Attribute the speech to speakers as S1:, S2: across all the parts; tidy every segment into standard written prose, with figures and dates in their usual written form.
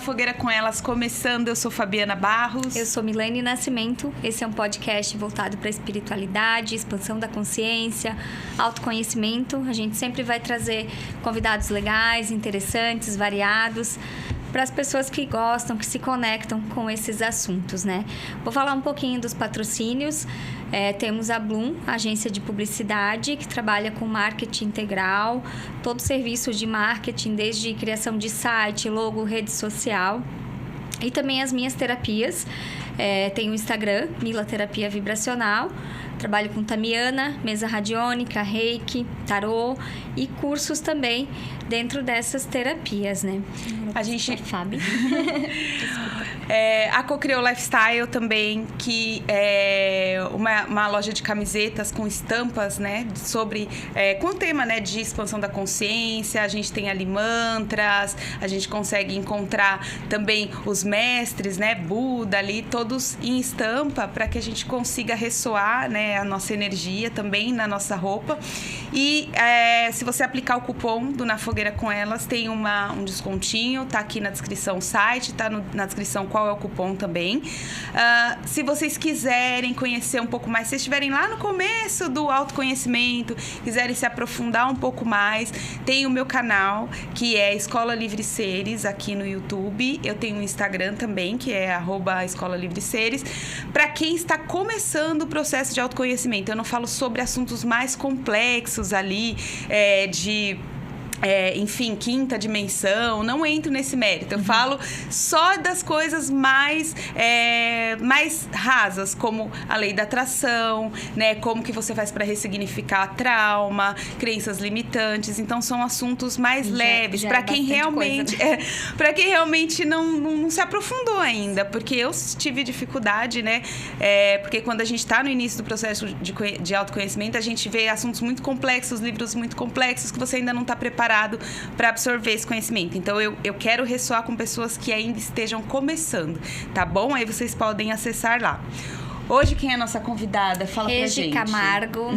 S1: Fogueira com Elas começando. Eu sou Fabiana Barros.
S2: Eu sou Milene Nascimento. Esse é um podcast voltado para a espiritualidade, expansão da consciência, autoconhecimento. A gente sempre vai trazer convidados legais, interessantes, variados, para as pessoas que gostam, que se conectam com esses assuntos, né? Vou falar um pouquinho dos patrocínios. Temos a Bloom, agência de publicidade, que trabalha com marketing integral, todo serviço de marketing, desde criação de site, logo, rede social. E também as minhas terapias. Tem o Instagram, Mila Terapia Vibracional. Trabalho com Tamiana, mesa radiônica, reiki, tarô e cursos também dentro dessas terapias, né?
S1: A gente...
S2: Fábio.
S1: A Cocriou Lifestyle também, que é uma loja de camisetas com estampas, né? Com o tema, né, de expansão da consciência. A gente tem ali mantras, a gente consegue encontrar também os mestres, né? Buda ali, todos em estampa, para que a gente consiga ressoar, né, a nossa energia também na nossa roupa. E se você aplicar o cupom do Na Fogueira com Elas, tem um descontinho, tá aqui na descrição o site, tá na descrição qual é o cupom também. Se vocês quiserem conhecer um pouco mais, se estiverem lá no começo do autoconhecimento, quiserem se aprofundar um pouco mais, tem o meu canal, que é Escola Livre Seres, aqui no YouTube. Eu tenho um Instagram também, que é @Escola Livre Seres. Para quem está começando o processo de autoconhecimento, eu não falo sobre assuntos mais complexos ali, enfim, quinta dimensão, não entro nesse mérito. Eu falo só das coisas mais rasas, como a lei da atração, né? Como que você faz para ressignificar trauma, crenças limitantes. Então, são assuntos mais leves, para quem realmente para quem realmente não se aprofundou ainda, porque eu tive dificuldade, né? Porque quando a gente está no início do processo de autoconhecimento, a gente vê assuntos muito complexos, livros muito complexos, que você ainda não está preparado para absorver esse conhecimento. Então, eu quero ressoar com pessoas que ainda estejam começando, tá bom? Aí vocês podem acessar lá. Hoje, quem é a nossa convidada? Fala pra gente.
S2: Regi Camargo.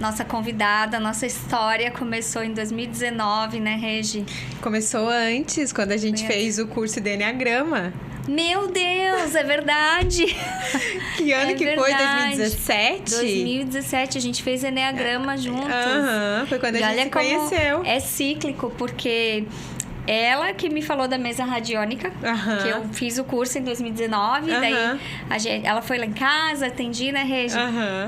S2: Nossa convidada, nossa história começou em 2019, né, Regi?
S3: Começou antes, quando a gente fez o curso de Enneagrama.
S2: Meu Deus, é verdade!
S3: Que ano que foi? 2017?
S2: 2017, a gente fez Enneagrama juntos.
S3: Foi quando a gente se conheceu.
S2: É cíclico, porque ela que me falou da mesa radiônica, que eu fiz o curso em 2019, daí ela foi lá em casa, atendi, né, Regi?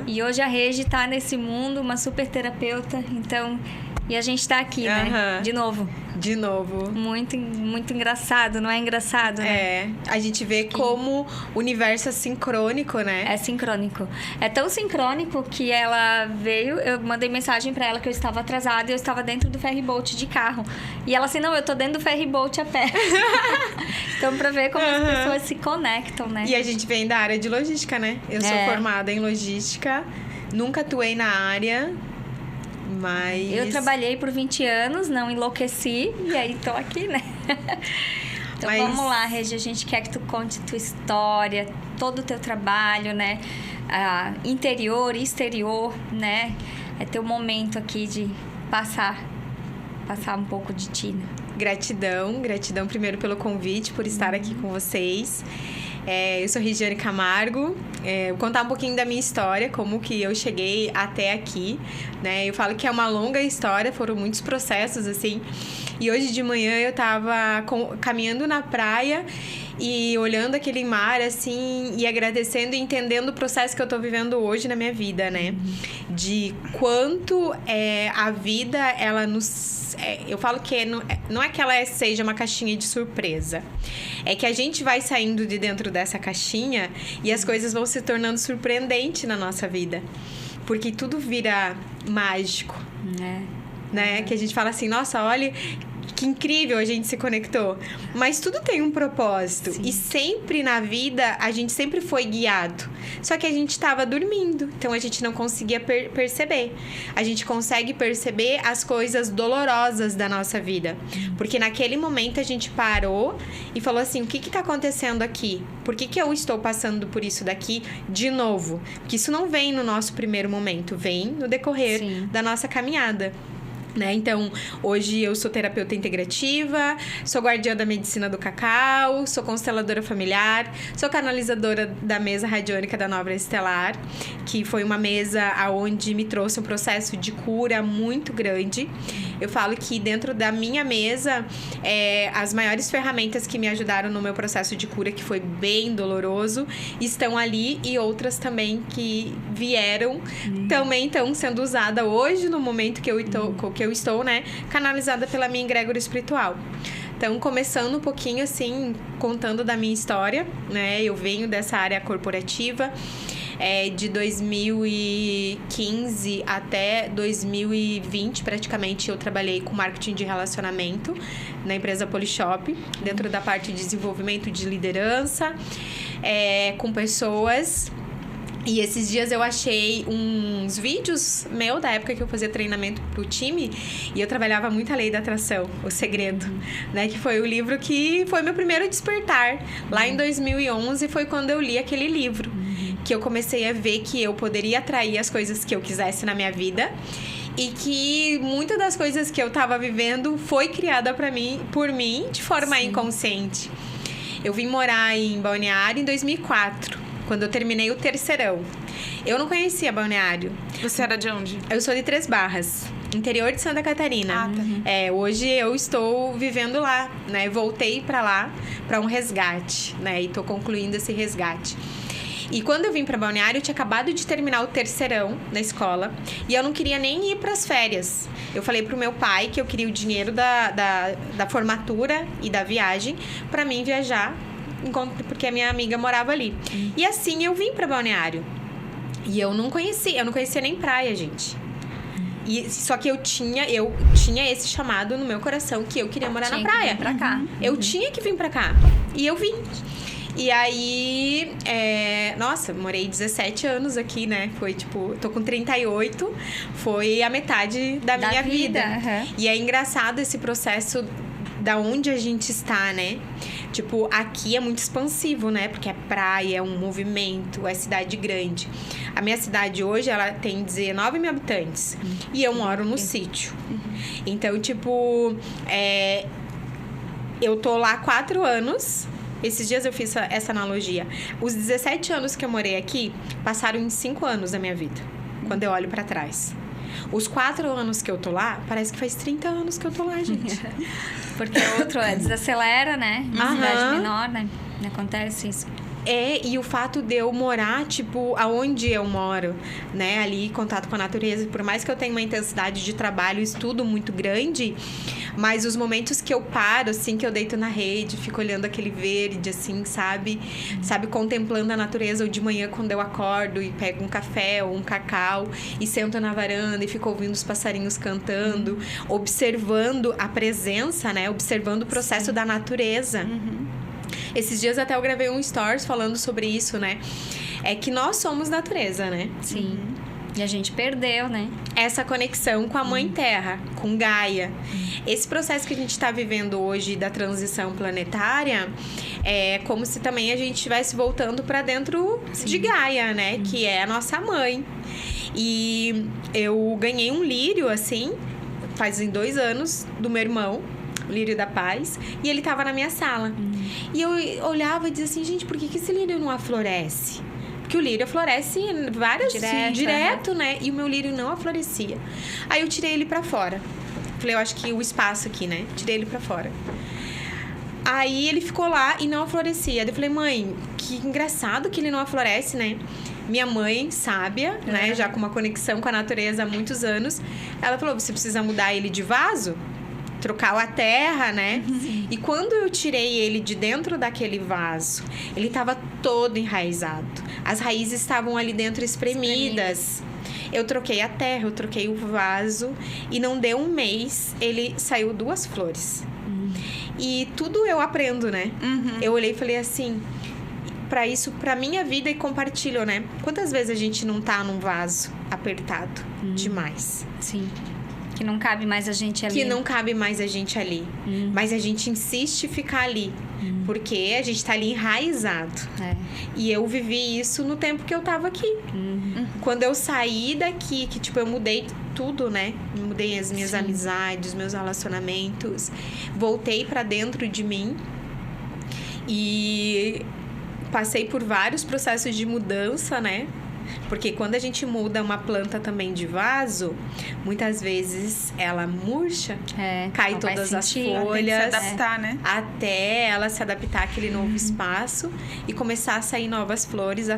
S2: E hoje a Regi tá nesse mundo, uma super terapeuta, então... E a gente tá aqui, né? De novo.
S3: De novo.
S2: Muito, muito engraçado, não é engraçado, né?
S3: A gente vê como o universo é sincrônico, né?
S2: É sincrônico. É tão sincrônico que ela veio, eu mandei mensagem pra ela que eu estava atrasada e eu estava dentro do ferryboat de carro. E ela assim, não, eu tô dentro do ferryboat a pé. Então, pra ver como as pessoas se conectam, né?
S3: E a gente vem da área de logística, né? Eu sou formada em logística, nunca atuei na área... Mas...
S2: Eu trabalhei por 20 anos, não enlouqueci, e aí tô aqui, né? Então vamos lá, Regi, a gente quer que tu conte tua história, todo o teu trabalho, né? Interior e exterior, né? É teu momento aqui de passar um pouco de ti, né?
S3: Gratidão primeiro pelo convite, por estar aqui com vocês. Eu sou Regiane Camargo, vou contar um pouquinho da minha história, como que eu cheguei até aqui, né? Eu falo que é uma longa história, foram muitos processos, assim. E hoje de manhã eu tava caminhando na praia e olhando aquele mar, assim, e agradecendo e entendendo o processo que eu tô vivendo hoje na minha vida, né? De quanto a vida, ela nos... eu falo que não é que ela seja uma caixinha de surpresa. É que a gente vai saindo de dentro dessa caixinha e as coisas vão se tornando surpreendentes na nossa vida. Porque tudo vira mágico. Né? Que a gente fala assim, nossa, olha... Que incrível a gente se conectou. Mas tudo tem um propósito. Sim. E sempre na vida, a gente sempre foi guiado. Só que a gente estava dormindo. Então, a gente não conseguia perceber. A gente consegue perceber as coisas dolorosas da nossa vida. Porque naquele momento, a gente parou e falou assim, o que está acontecendo aqui? Por que eu estou passando por isso daqui de novo? Porque isso não vem no nosso primeiro momento. Vem no decorrer da nossa caminhada. né? Então, hoje eu sou terapeuta integrativa, sou guardiã da medicina do cacau, sou consteladora familiar, sou canalizadora da mesa radiônica da Nóbrega Estelar, que foi uma mesa onde me trouxe um processo de cura muito grande. Eu falo que dentro da minha mesa, as maiores ferramentas que me ajudaram no meu processo de cura, que foi bem doloroso, estão ali, e outras também que vieram, também estão sendo usadas hoje, no momento que eu estou, né, canalizada pela minha egrégora espiritual. Então, começando um pouquinho, assim, contando da minha história, né? Eu venho dessa área corporativa. De 2015 até 2020, praticamente, eu trabalhei com marketing de relacionamento na empresa Polishop, dentro da parte de desenvolvimento de liderança, com pessoas. E esses dias eu achei uns vídeos meu da época que eu fazia treinamento pro time, e eu trabalhava muito a lei da atração, O Segredo, né? Que foi o livro que foi meu primeiro despertar. Lá em 2011 foi quando eu li aquele livro, que eu comecei a ver que eu poderia atrair as coisas que eu quisesse na minha vida, e que muitas das coisas que eu tava vivendo foi criada por mim de forma inconsciente. Eu vim morar em Balneário em 2004. Quando eu terminei o terceirão. Eu não conhecia Balneário.
S1: Você era de onde?
S3: Eu sou de Três Barras, interior de Santa Catarina.
S1: Ah, tá.
S3: Hoje eu estou vivendo lá, né? Voltei pra lá para um resgate, né? E tô concluindo esse resgate. E quando eu vim para Balneário, eu tinha acabado de terminar o terceirão na escola, e eu não queria nem ir para as férias. Eu falei pro meu pai que eu queria o dinheiro da formatura e da viagem para mim viajar, porque a minha amiga morava ali. E assim eu vim pra Balneário. E eu não conhecia nem praia, gente. Só que eu tinha esse chamado no meu coração, que eu queria morar na praia.
S2: Pra cá.
S3: Eu tinha que vir pra cá. E eu vim. E aí, nossa, morei 17 anos aqui, né? Foi tipo, tô com 38, foi a metade da minha vida.
S2: Uhum.
S3: E é engraçado esse processo da onde a gente está, né? Tipo, aqui é muito expansivo, né? Porque é praia, é um movimento, é cidade grande. A minha cidade hoje, ela tem 19 mil habitantes. E eu moro no sítio. Então, tipo, eu tô lá há 4 anos. Esses dias eu fiz essa analogia. Os 17 anos que eu morei aqui passaram em 5 anos da minha vida, quando eu olho pra trás. Os 4 anos que eu tô lá, parece que faz 30 anos que eu tô lá, gente.
S2: Porque outro desacelera, né? Uma cidade menor, né? Acontece isso.
S3: E o fato de eu morar, tipo, aonde eu moro, né? Ali, em contato com a natureza. Por mais que eu tenha uma intensidade de trabalho, estudo muito grande, mas os momentos que eu paro, assim, que eu deito na rede, fico olhando aquele verde, assim, sabe? Sabe, contemplando a natureza. Ou de manhã, quando eu acordo e pego um café ou um cacau e sento na varanda e fico ouvindo os passarinhos cantando, observando a presença, né? Observando o processo da natureza. Esses dias até eu gravei um stories falando sobre isso, né? É que nós somos natureza, né?
S2: Sim. E a gente perdeu, né?
S3: Essa conexão com a Mãe Terra, com Gaia. Esse processo que a gente está vivendo hoje da transição planetária é como se também a gente estivesse voltando para dentro de Gaia, né? Que é a nossa mãe. E eu ganhei um lírio, assim, fazem 2 anos, do meu irmão, o lírio da paz, e ele tava na minha sala. E eu olhava e dizia assim, gente, por que esse lírio não aflorece? Porque o lírio floresce direto, né? E o meu lírio não aflorescia. Aí eu tirei ele pra fora. Falei, eu acho que o espaço aqui, né? Tirei ele pra fora. Aí ele ficou lá e não aflorescia. Daí eu falei, mãe, que engraçado que ele não aflorece, né? Minha mãe, sábia, né? Já com uma conexão com a natureza há muitos anos. Ela falou, você precisa mudar ele de vaso? Trocar a terra, né? E quando eu tirei ele de dentro daquele vaso, ele estava todo enraizado. As raízes estavam ali dentro espremidas. Eu troquei a terra, eu troquei o vaso e não deu um mês, ele saiu 2 flores. E tudo eu aprendo, né? Eu olhei e falei assim, pra minha vida, e compartilho, né? Quantas vezes a gente não tá num vaso apertado demais?
S2: Sim. Que não cabe mais a gente ali.
S3: Que não cabe mais a gente ali. Mas a gente insiste em ficar ali. Porque a gente tá ali enraizado. E eu vivi isso no tempo que eu tava aqui. Quando eu saí daqui, que tipo, eu mudei tudo, né? Mudei as minhas amizades, meus relacionamentos. Voltei pra dentro de mim. E passei por vários processos de mudança, né? Porque quando a gente muda uma planta também de vaso, muitas vezes ela murcha, cai todas as folhas.
S1: Tem que se adaptar, né?
S3: Até ela se adaptar àquele novo espaço e começar a sair novas flores,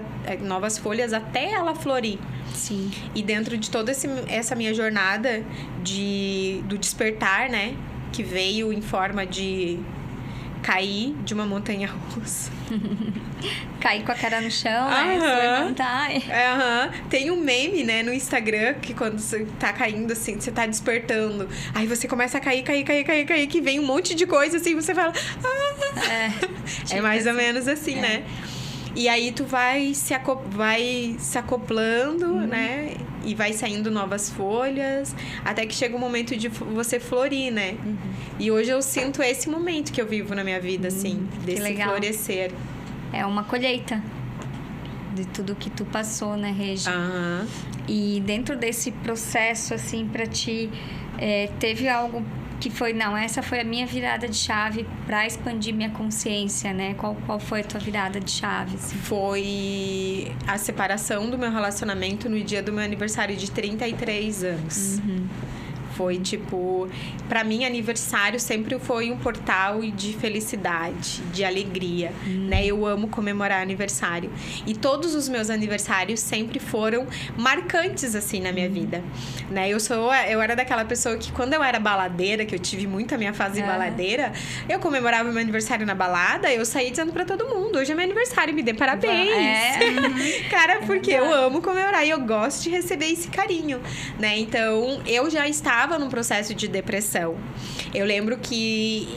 S3: novas folhas, até ela florir.
S2: Sim.
S3: E dentro de toda essa minha jornada do despertar, né? Que veio em forma de cair de uma montanha russa.
S2: Cair com a cara no chão, né? Se levantar.
S3: Tem um meme, né, no Instagram, que quando você tá caindo, assim, você tá despertando. Aí você começa a cair, que vem um monte de coisa, assim, você fala... É mais ou menos assim, né? E aí tu vai se acoplando, né? E vai saindo novas folhas, até que chega o momento de você florir, né? E hoje eu sinto esse momento que eu vivo na minha vida, assim, desse florescer.
S2: É uma colheita de tudo que tu passou, né, Regi? E dentro desse processo, assim, pra ti, teve algo que foi, não, essa foi a minha virada de chave pra expandir minha consciência, né? Qual foi a tua virada de chave, assim?
S3: Foi a separação do meu relacionamento no dia do meu aniversário de 33 anos. Foi, tipo... Pra mim, aniversário sempre foi um portal de felicidade, de alegria, né? Eu amo comemorar aniversário. E todos os meus aniversários sempre foram marcantes, assim, na minha vida, né? Eu era daquela pessoa que, quando eu era baladeira, que eu tive muito a minha fase baladeira, eu comemorava meu aniversário na balada, eu saía dizendo pra todo mundo, hoje é meu aniversário, me dê parabéns. Cara, porque eu amo comemorar e eu gosto de receber esse carinho, né? Então, eu já estava num processo de depressão. Eu lembro que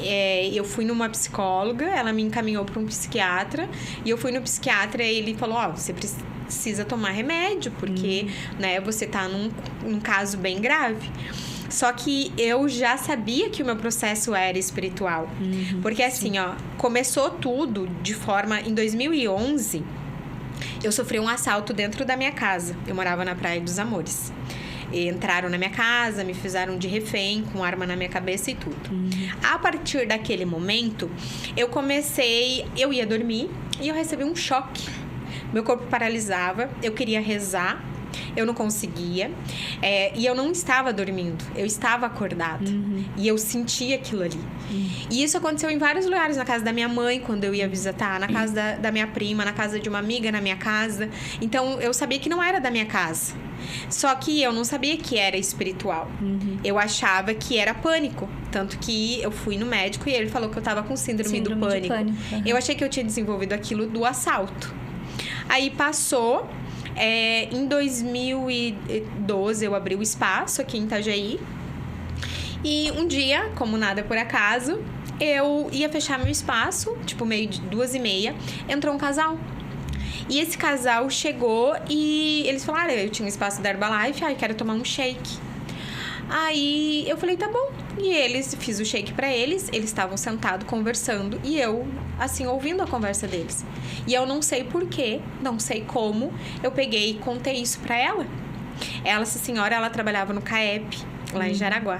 S3: eu fui numa psicóloga, ela me encaminhou para um psiquiatra, e eu fui no psiquiatra e ele falou, você precisa tomar remédio, porque né, você tá num caso bem grave. Só que eu já sabia que o meu processo era espiritual. Porque assim, começou tudo de forma... Em 2011, eu sofri um assalto dentro da minha casa. Eu morava na Praia dos Amores. Entraram na minha casa, me fizeram de refém, com arma na minha cabeça e tudo. A partir daquele momento, eu ia dormir e eu recebi um choque. Meu corpo paralisava, eu queria rezar, eu não conseguia. E eu não estava dormindo, eu estava acordada. E eu sentia aquilo ali. E isso aconteceu em vários lugares, na casa da minha mãe, quando eu ia visitar, na casa da minha prima, na casa de uma amiga, na minha casa. Então, eu sabia que não era da minha casa. Só que eu não sabia que era espiritual. Eu achava que era pânico. Tanto que eu fui no médico e ele falou que eu tava com síndrome do pânico. Eu achei que eu tinha desenvolvido aquilo do assalto. Aí passou... em 2012, eu abri o espaço aqui em Itajaí. E um dia, como nada por acaso, eu ia fechar meu espaço, tipo meio de 2h30, entrou um casal. E esse casal chegou e eles falaram, eu tinha um espaço da Herbalife, eu quero tomar um shake. Aí eu falei, tá bom. E fiz o shake pra eles estavam sentados conversando e eu, assim, ouvindo a conversa deles. E eu não sei porquê, não sei como, eu peguei e contei isso pra ela. Essa senhora, ela trabalhava no CAEP, lá em Jaraguá.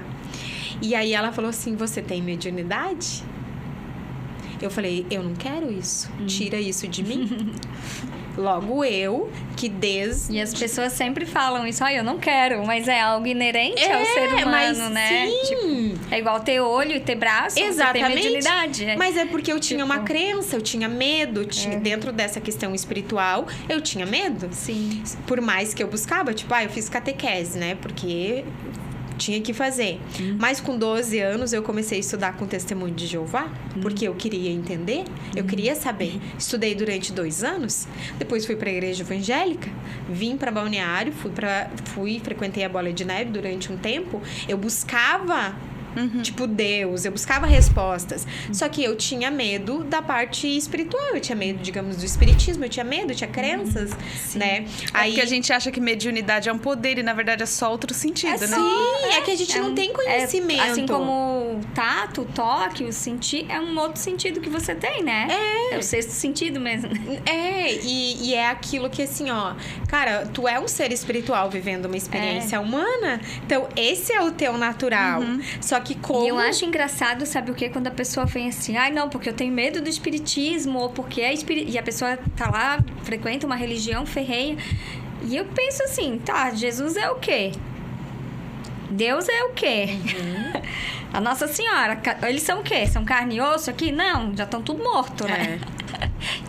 S3: E aí ela falou assim, você tem mediunidade? Eu falei, eu não quero isso, tira isso de mim. Logo eu, que desde...
S2: E as pessoas sempre falam isso, eu não quero, mas é algo inerente ao ser humano,
S3: mas
S2: né?
S3: Sim.
S2: Tipo, é igual ter olho e ter braço,
S3: exatamente.
S2: Você tem mediunidade.
S3: Mas é porque eu tinha uma crença, eu tinha medo, dentro dessa questão espiritual, eu tinha medo.
S2: Sim.
S3: Por mais que eu buscava, eu fiz catequese, né? Porque... tinha que fazer. Mas com 12 anos eu comecei a estudar com Testemunho de Jeová, porque eu queria entender, eu queria saber. Estudei durante 2 anos, depois fui para a igreja evangélica, vim para Balneário, frequentei a Bola de Neve durante um tempo. Eu buscava tipo Deus, eu buscava respostas. Só que eu tinha medo da parte espiritual, eu tinha medo, digamos, do espiritismo, eu tinha medo, eu tinha crenças, né?
S1: Aí porque a gente acha que mediunidade é um poder e na verdade é só outro sentido, né?
S3: Sim, é que a gente não tem conhecimento.
S2: Assim como o tato, o toque, o sentir, é um outro sentido que você tem, né? É o sexto sentido mesmo.
S3: E é aquilo que assim, ó, cara, tu é um ser espiritual vivendo uma experiência humana, então esse é o teu natural. Só que como...
S2: E eu acho engraçado, sabe o quê? Quando a pessoa vem assim, ai não, porque eu tenho medo do espiritismo, ou porque e a pessoa tá lá, frequenta uma religião ferrenha. E eu penso assim, tá, Jesus é o quê? Deus é o quê? A Nossa Senhora, eles são o quê? São carne e osso aqui? Não, já estão tudo morto, né?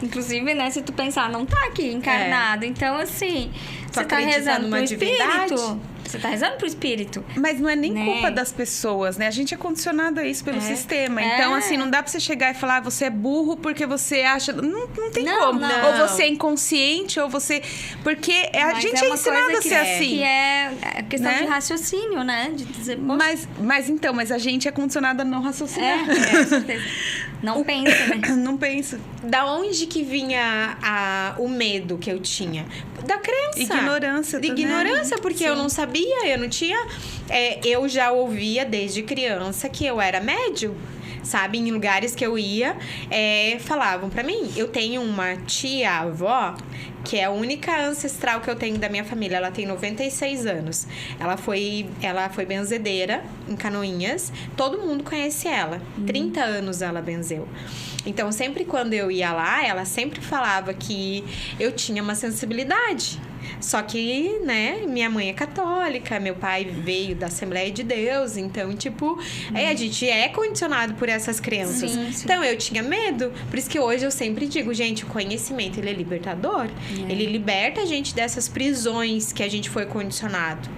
S2: Inclusive, né, se tu pensar, não tá aqui encarnado. Então, assim, você tá rezando pro espírito. Você tá rezando pro espírito.
S1: Mas não é nem culpa das pessoas, né? A gente é condicionado a isso pelo sistema. Então, assim, não dá pra você chegar e falar, você é burro porque você acha... Não tem como.
S2: Não.
S1: Ou você é inconsciente, ou você... Porque a gente é ensinado a ser assim.
S2: Que é questão de raciocínio, né? De dizer...
S1: Mas a gente é condicionado a não raciocinar.
S2: Com certeza. Não pensa, né?
S1: Não pensa.
S3: Da onde que vinha o medo que eu tinha? Da crença.
S1: Ignorância também.
S3: Ignorância, porque eu não sabia, eu não tinha... eu já ouvia desde criança que eu era médium, sabe? Em lugares que eu ia, falavam pra mim. Eu tenho uma tia-avó, que é a única ancestral que eu tenho da minha família. Ela tem 96 anos. Ela foi benzedeira em Canoinhas. Todo mundo conhece ela. 30 anos ela benzeu. Então, sempre quando eu ia lá, ela sempre falava que eu tinha uma sensibilidade. Só que, né, minha mãe é católica, meu pai veio da Assembleia de Deus, então, tipo, a gente é condicionado por essas crenças. Sim. Então, eu tinha medo, por isso que hoje eu sempre digo, gente, o conhecimento, ele é libertador, ele liberta a gente dessas prisões que a gente foi condicionado.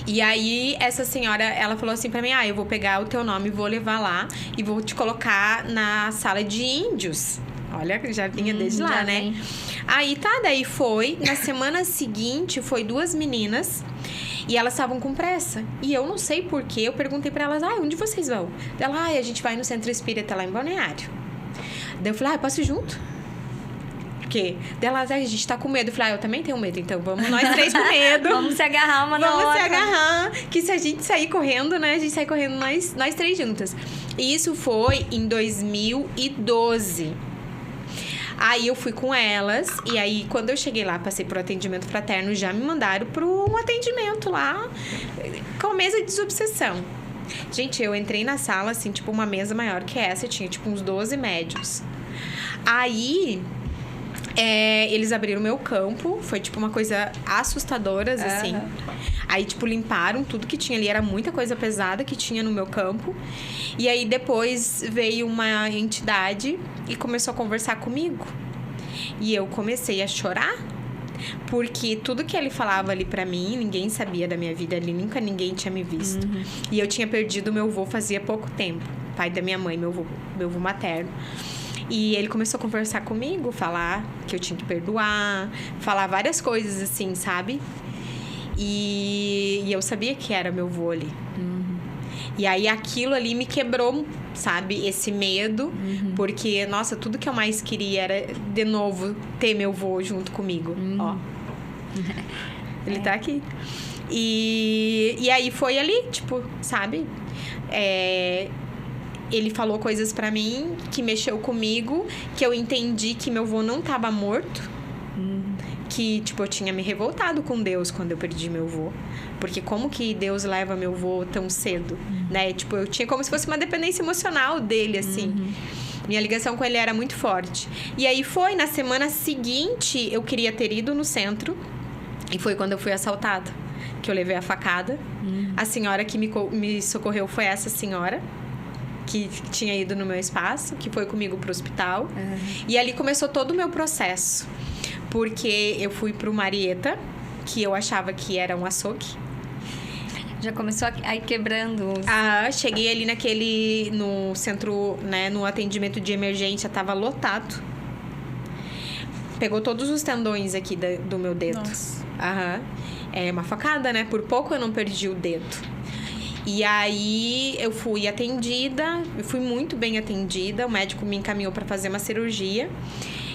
S3: E aí, essa senhora, ela falou assim pra mim, eu vou pegar o teu nome, vou levar lá e vou te colocar na sala de índios. Olha, já vinha desde lá, né? Aí tá, daí foi. Na semana seguinte, foi 2 meninas e elas estavam com pressa. E eu não sei porquê, eu perguntei pra elas, onde vocês vão? Ela, a gente vai no Centro Espírita lá em Balneário. Daí eu falei, eu posso ir junto? Porque delas, a gente tá com medo. Eu falei, eu também tenho medo, então vamos nós 3 com medo.
S2: Vamos se agarrar uma na outra.
S3: Vamos se agarrar. Que se a gente sair correndo, né? A gente sai correndo nós 3 juntas. E isso foi em 2012. Aí eu fui com elas, e aí quando eu cheguei lá, passei pro atendimento fraterno, já me mandaram pro um atendimento lá, com a mesa de desobsessão. Gente, eu entrei na sala, assim, tipo, uma mesa maior que essa, tinha tipo uns 12 médios. Aí, eles abriram o meu campo, foi tipo uma coisa assustadora, assim. Aí, tipo, limparam tudo que tinha ali, era muita coisa pesada que tinha no meu campo. E aí, depois veio uma entidade e começou a conversar comigo. E eu comecei a chorar, porque tudo que ele falava ali pra mim, ninguém sabia da minha vida ali, nunca ninguém tinha me visto. E eu tinha perdido meu avô fazia pouco tempo, pai da minha mãe, meu avô materno. E ele começou a conversar comigo, falar que eu tinha que perdoar, falar várias coisas assim, sabe? E eu sabia que era meu avô ali. E aí aquilo ali me quebrou, sabe? Esse medo. Porque, nossa, tudo que eu mais queria era, de novo, ter meu avô junto comigo. Ó. Ele tá aqui. E aí foi ali, tipo, sabe? Ele falou coisas pra mim que mexeu comigo, que eu entendi que meu avô não tava morto. Que, tipo, eu tinha me revoltado com Deus quando eu perdi meu avô. Porque como que Deus leva meu avô tão cedo, né? Tipo, eu tinha como se fosse uma dependência emocional dele, assim. Minha ligação com ele era muito forte. E aí foi, na semana seguinte, eu queria ter ido no centro. E foi quando eu fui assaltada, que eu levei a facada. A senhora que me socorreu foi essa senhora, que tinha ido no meu espaço, que foi comigo pro hospital. E ali começou todo o meu processo. Porque eu fui pro Marieta, que eu achava que era um açougue.
S2: Já começou a ir quebrando os...
S3: Cheguei ali no centro, né, no atendimento de emergência, tava lotado. Pegou todos os tendões aqui do meu dedo.
S1: Nossa.
S3: É uma facada, né? Por pouco eu não perdi o dedo. E aí eu fui atendida, eu fui muito bem atendida. O médico me encaminhou para fazer uma cirurgia.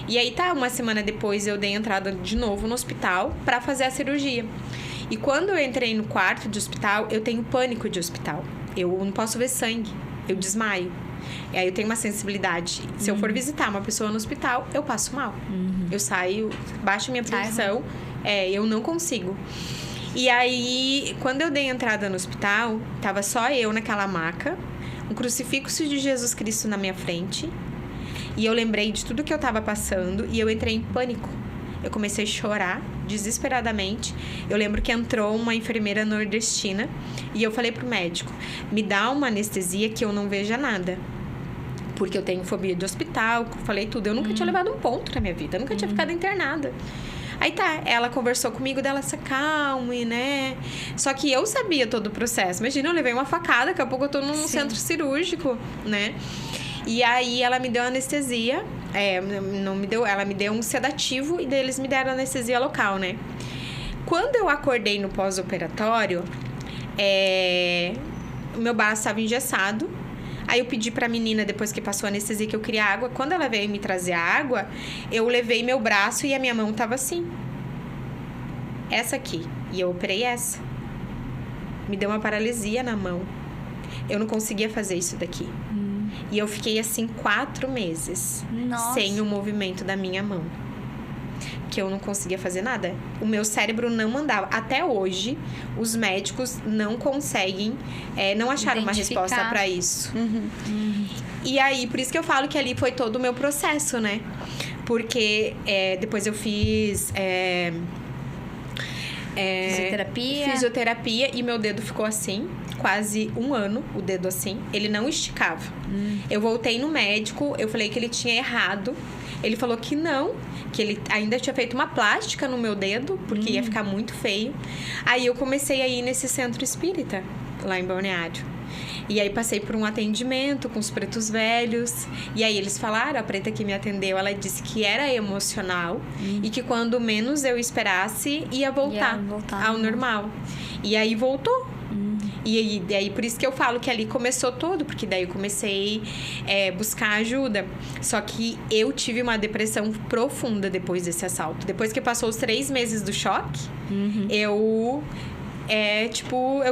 S3: E aí uma semana depois eu dei entrada de novo no hospital para fazer a cirurgia. E quando eu entrei no quarto de hospital, eu tenho pânico de hospital. Eu não posso ver sangue, eu desmaio. E aí eu tenho uma sensibilidade. Se eu for visitar uma pessoa no hospital, eu passo mal. Eu saio, baixo minha pressão, eu não consigo. E aí, quando eu dei entrada no hospital, tava só eu naquela maca, um crucifixo de Jesus Cristo na minha frente. E eu lembrei de tudo que eu tava passando e eu entrei em pânico. Eu comecei a chorar desesperadamente. Eu lembro que entrou uma enfermeira nordestina e eu falei pro médico: me dá uma anestesia que eu não veja nada. Porque eu tenho fobia de hospital, falei tudo. Eu nunca tinha levado um ponto na minha vida, eu nunca tinha ficado internada. Aí ela conversou comigo, dela se acalme, né? Só que eu sabia todo o processo. Imagina, eu levei uma facada, daqui a pouco eu tô num centro cirúrgico, né? E aí ela me deu anestesia, não me deu, ela me deu um sedativo e daí eles me deram anestesia local, né? Quando eu acordei no pós-operatório, o meu braço estava engessado. Aí eu pedi pra menina, depois que passou a anestesia, que eu queria água. Quando ela veio me trazer a água, eu levei meu braço e a minha mão tava assim. Essa aqui. E eu operei essa. Me deu uma paralisia na mão. Eu não conseguia fazer isso daqui. E eu fiquei assim 4 meses.
S2: Nossa.
S3: Sem o movimento da minha mão. Que eu não conseguia fazer nada. O meu cérebro não mandava. Até hoje, os médicos não conseguem, não acharam uma resposta para isso. E aí, por isso que eu falo que ali foi todo o meu processo, né? Porque depois eu fiz... fisioterapia e meu dedo ficou assim, quase 1 ano, o dedo assim. Ele não esticava. Eu voltei no médico, eu falei que ele tinha errado. Ele falou que não, que ele ainda tinha feito uma plástica no meu dedo, porque ia ficar muito feio. Aí eu comecei a ir nesse centro espírita, lá em Balneário. E aí passei por um atendimento com os pretos velhos. E aí eles falaram, a preta que me atendeu, ela disse que era emocional. E que quando menos eu esperasse, ia voltar ao normal. E aí voltou. E aí, por isso que eu falo que ali começou tudo, porque daí eu comecei a buscar ajuda. Só que eu tive uma depressão profunda depois desse assalto. Depois que passou os 3 meses do choque, eu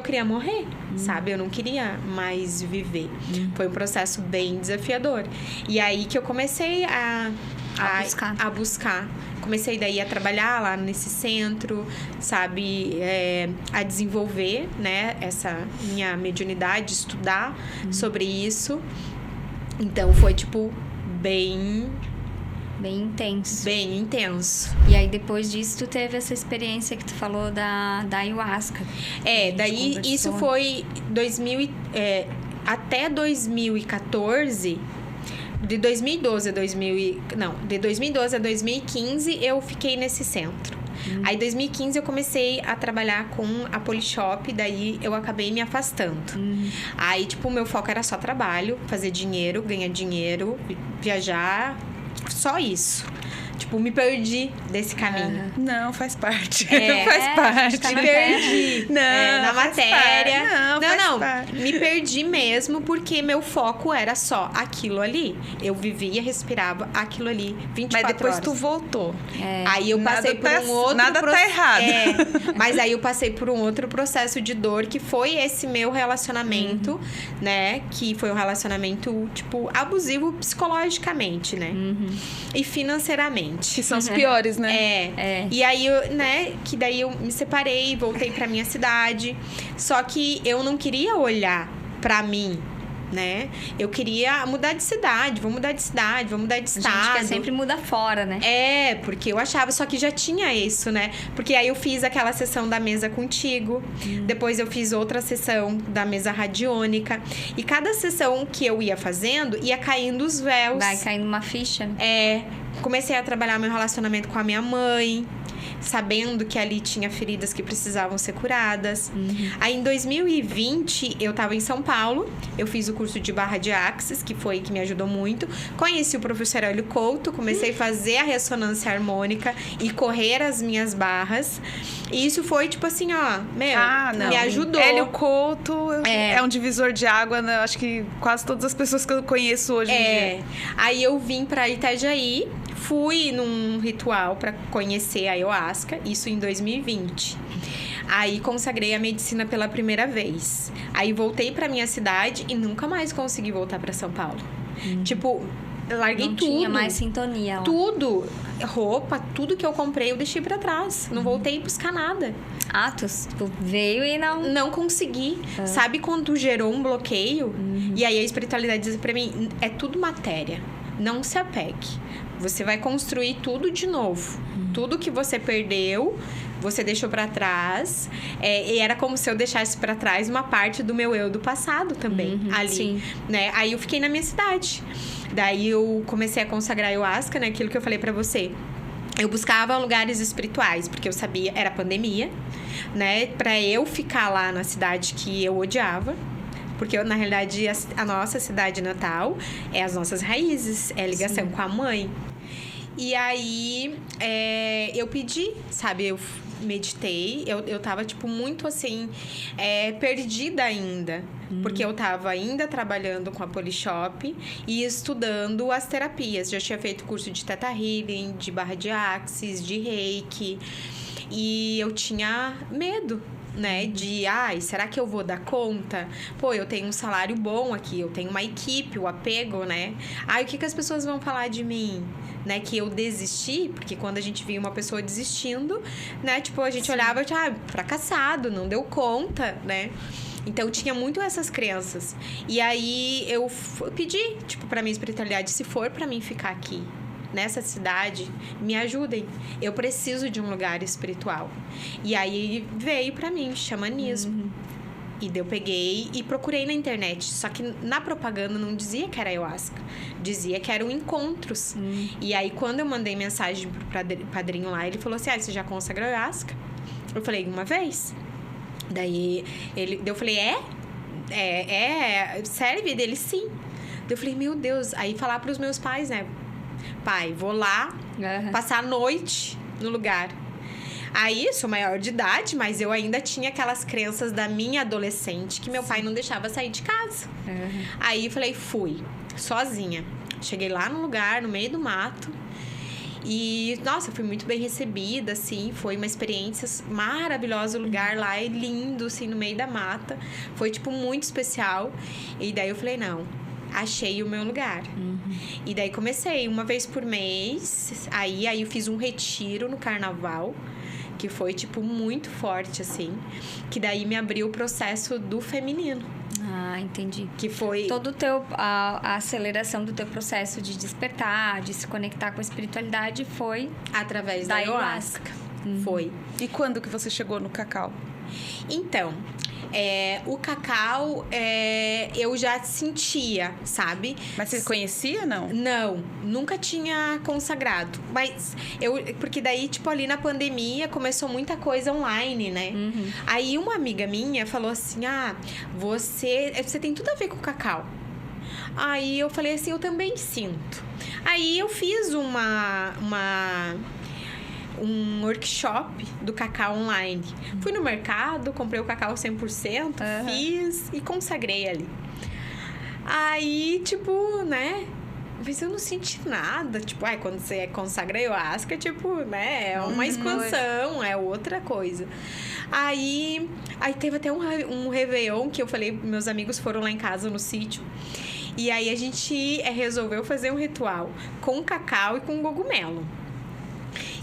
S3: queria morrer, sabe? Eu não queria mais viver. Foi um processo bem desafiador. E aí que eu comecei a buscar. Comecei daí a trabalhar lá nesse centro, sabe? A desenvolver, né? Essa minha mediunidade, estudar sobre isso. Então, foi, tipo, bem
S2: intenso.
S3: Bem intenso.
S2: E aí, depois disso, tu teve essa experiência que tu falou da ayahuasca.
S3: Daí isso foi até 2014... De 2012 a 2015 eu fiquei nesse centro. Aí em 2015 eu comecei a trabalhar com a Polishop, daí eu acabei me afastando. Aí, tipo, o meu foco era só trabalho, fazer dinheiro, ganhar dinheiro, viajar, só isso. Tipo, me perdi desse caminho.
S1: Não, faz parte.
S3: Faz parte. Me perdi.
S1: Não,
S3: na matéria.
S1: Não,
S3: me perdi mesmo porque meu foco era só aquilo ali. Eu vivia, respirava aquilo ali 24 horas.
S1: Mas depois tu voltou.
S3: Aí eu passei por um outro
S1: Nada tá errado.
S3: Mas aí eu passei por um outro processo de dor, que foi esse meu relacionamento, né? Que foi um relacionamento, tipo, abusivo psicologicamente, né? E financeiramente.
S1: Que são os piores, né?
S3: E aí, que daí eu me separei, voltei pra minha cidade. Só que eu não queria olhar pra mim, né? Eu queria mudar de cidade, vou mudar de cidade, vou mudar de estado.
S2: A gente quer sempre mudar fora, né?
S3: Porque eu achava, só que já tinha isso, né? Porque aí eu fiz aquela sessão da mesa contigo, depois eu fiz outra sessão da mesa radiônica. E cada sessão que eu ia fazendo, ia caindo os véus.
S2: Vai caindo uma ficha.
S3: Comecei a trabalhar meu relacionamento com a minha mãe. sabendo que ali tinha feridas que precisavam ser curadas. Aí, em 2020, eu tava em São Paulo. Eu fiz o curso de barra de axis, que foi que me ajudou muito. Conheci o professor Hélio Couto, comecei a fazer a ressonância harmônica e correr as minhas barras. E isso foi, tipo assim, ó, me ajudou.
S1: Hélio Couto é um divisor de água, né? Acho que quase todas as pessoas que eu conheço hoje em dia.
S3: Aí eu vim pra Itajaí, fui num ritual pra conhecer a ayahuasca, isso em 2020. Aí consagrei a medicina pela primeira vez. Aí voltei pra minha cidade e nunca mais consegui voltar pra São Paulo. Tipo, larguei tudo.
S2: Não tinha mais sintonia lá.
S3: Tudo. Roupa, tudo que eu comprei eu deixei pra trás. Não voltei buscar nada.
S2: Tu veio e não...
S3: Não consegui. Sabe quando gerou um bloqueio? E aí a espiritualidade diz pra mim, é tudo matéria. Não se apegue. Você vai construir tudo de novo. Tudo que você perdeu, você deixou pra trás. E era como se eu deixasse pra trás uma parte do meu eu do passado também. Ali,
S2: sim.
S3: Né? Aí eu fiquei na minha cidade. Daí eu comecei a consagrar ayahuasca, né? Aquilo que eu falei pra você. Eu buscava lugares espirituais, porque eu sabia, era pandemia, né? Pra eu ficar lá na cidade que eu odiava. Porque, na realidade, a nossa cidade natal é as nossas raízes, é a ligação com a mãe. E aí, eu pedi, sabe? Eu meditei, eu tava, tipo, muito, assim, perdida ainda. Porque eu tava ainda trabalhando com a Polishop e estudando as terapias. Já tinha feito curso de Theta Healing, de barra de axis, de reiki. E eu tinha medo, né? De, será que eu vou dar conta? Pô, eu tenho um salário bom aqui, eu tenho uma equipe, o apego, né? O que as pessoas vão falar de mim? Né? Que eu desisti, porque quando a gente via uma pessoa desistindo, né? Tipo, a gente olhava, fracassado, não deu conta, né? Então, tinha muito essas crenças. E aí, eu pedi, tipo, pra minha espiritualidade, se for pra mim ficar aqui, nessa cidade, me ajudem. Eu preciso de um lugar espiritual. E aí, veio pra mim, xamanismo. E daí eu peguei e procurei na internet. Só que na propaganda não dizia que era ayahuasca. Dizia que eram encontros. E aí, quando eu mandei mensagem pro padrinho lá, ele falou assim, você já consagrou ayahuasca? Eu falei, uma vez. Daí eu falei, serve dele? Sim. Daí eu falei, meu Deus. Aí falar pros meus pais, né? Pai, vou lá passar a noite no lugar. Aí, sou maior de idade, mas eu ainda tinha aquelas crenças da minha adolescente que meu pai não deixava sair de casa. Aí, falei, fui, sozinha. Cheguei lá no lugar, no meio do mato. E, nossa, fui muito bem recebida, assim. Foi uma experiência maravilhosa. O lugar lá é lindo, assim, no meio da mata. Foi, tipo, muito especial. E daí eu falei, não, achei o meu lugar. E daí comecei uma vez por mês. Aí eu fiz um retiro no carnaval, que foi, tipo, muito forte, assim. Que daí me abriu o processo do feminino.
S2: Entendi.
S3: Que foi...
S2: Todo a aceleração do teu processo de despertar, de se conectar com a espiritualidade foi...
S3: através da ayahuasca. Foi.
S1: E quando que você chegou no cacau?
S3: Então... o cacau, eu já sentia, sabe?
S1: Mas você conhecia, não?
S3: Não, nunca tinha consagrado. Mas porque daí, tipo, ali na pandemia começou muita coisa online, né? Aí uma amiga minha falou assim, você tem tudo a ver com o cacau. Aí eu falei assim, eu também sinto. Aí eu fiz um workshop do cacau online. Fui no mercado, comprei o cacau 100%, fiz e consagrei ali. Aí, tipo, né? Mas eu não senti nada. Tipo, quando você consagra ayahuasca, tipo, né? É uma expansão, é outra coisa. Aí teve até um Réveillon que eu falei, meus amigos foram lá em casa no sítio. E aí a gente resolveu fazer um ritual com cacau e com cogumelo.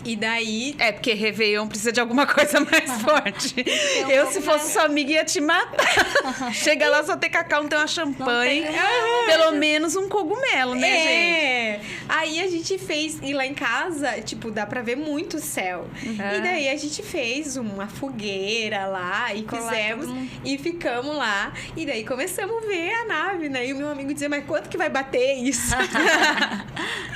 S3: E daí...
S1: porque Réveillon precisa de alguma coisa mais forte. Eu, se fosse sua amiga, ia te matar. Chega lá, só tem cacau, não tem uma champanhe. Pelo menos um cogumelo, né, gente?
S3: Aí a gente fez... E lá em casa, tipo, dá pra ver muito o céu. E daí a gente fez uma fogueira lá e fizemos... E ficamos lá. E daí começamos a ver a nave, né? E o meu amigo dizia, mas quanto que vai bater isso?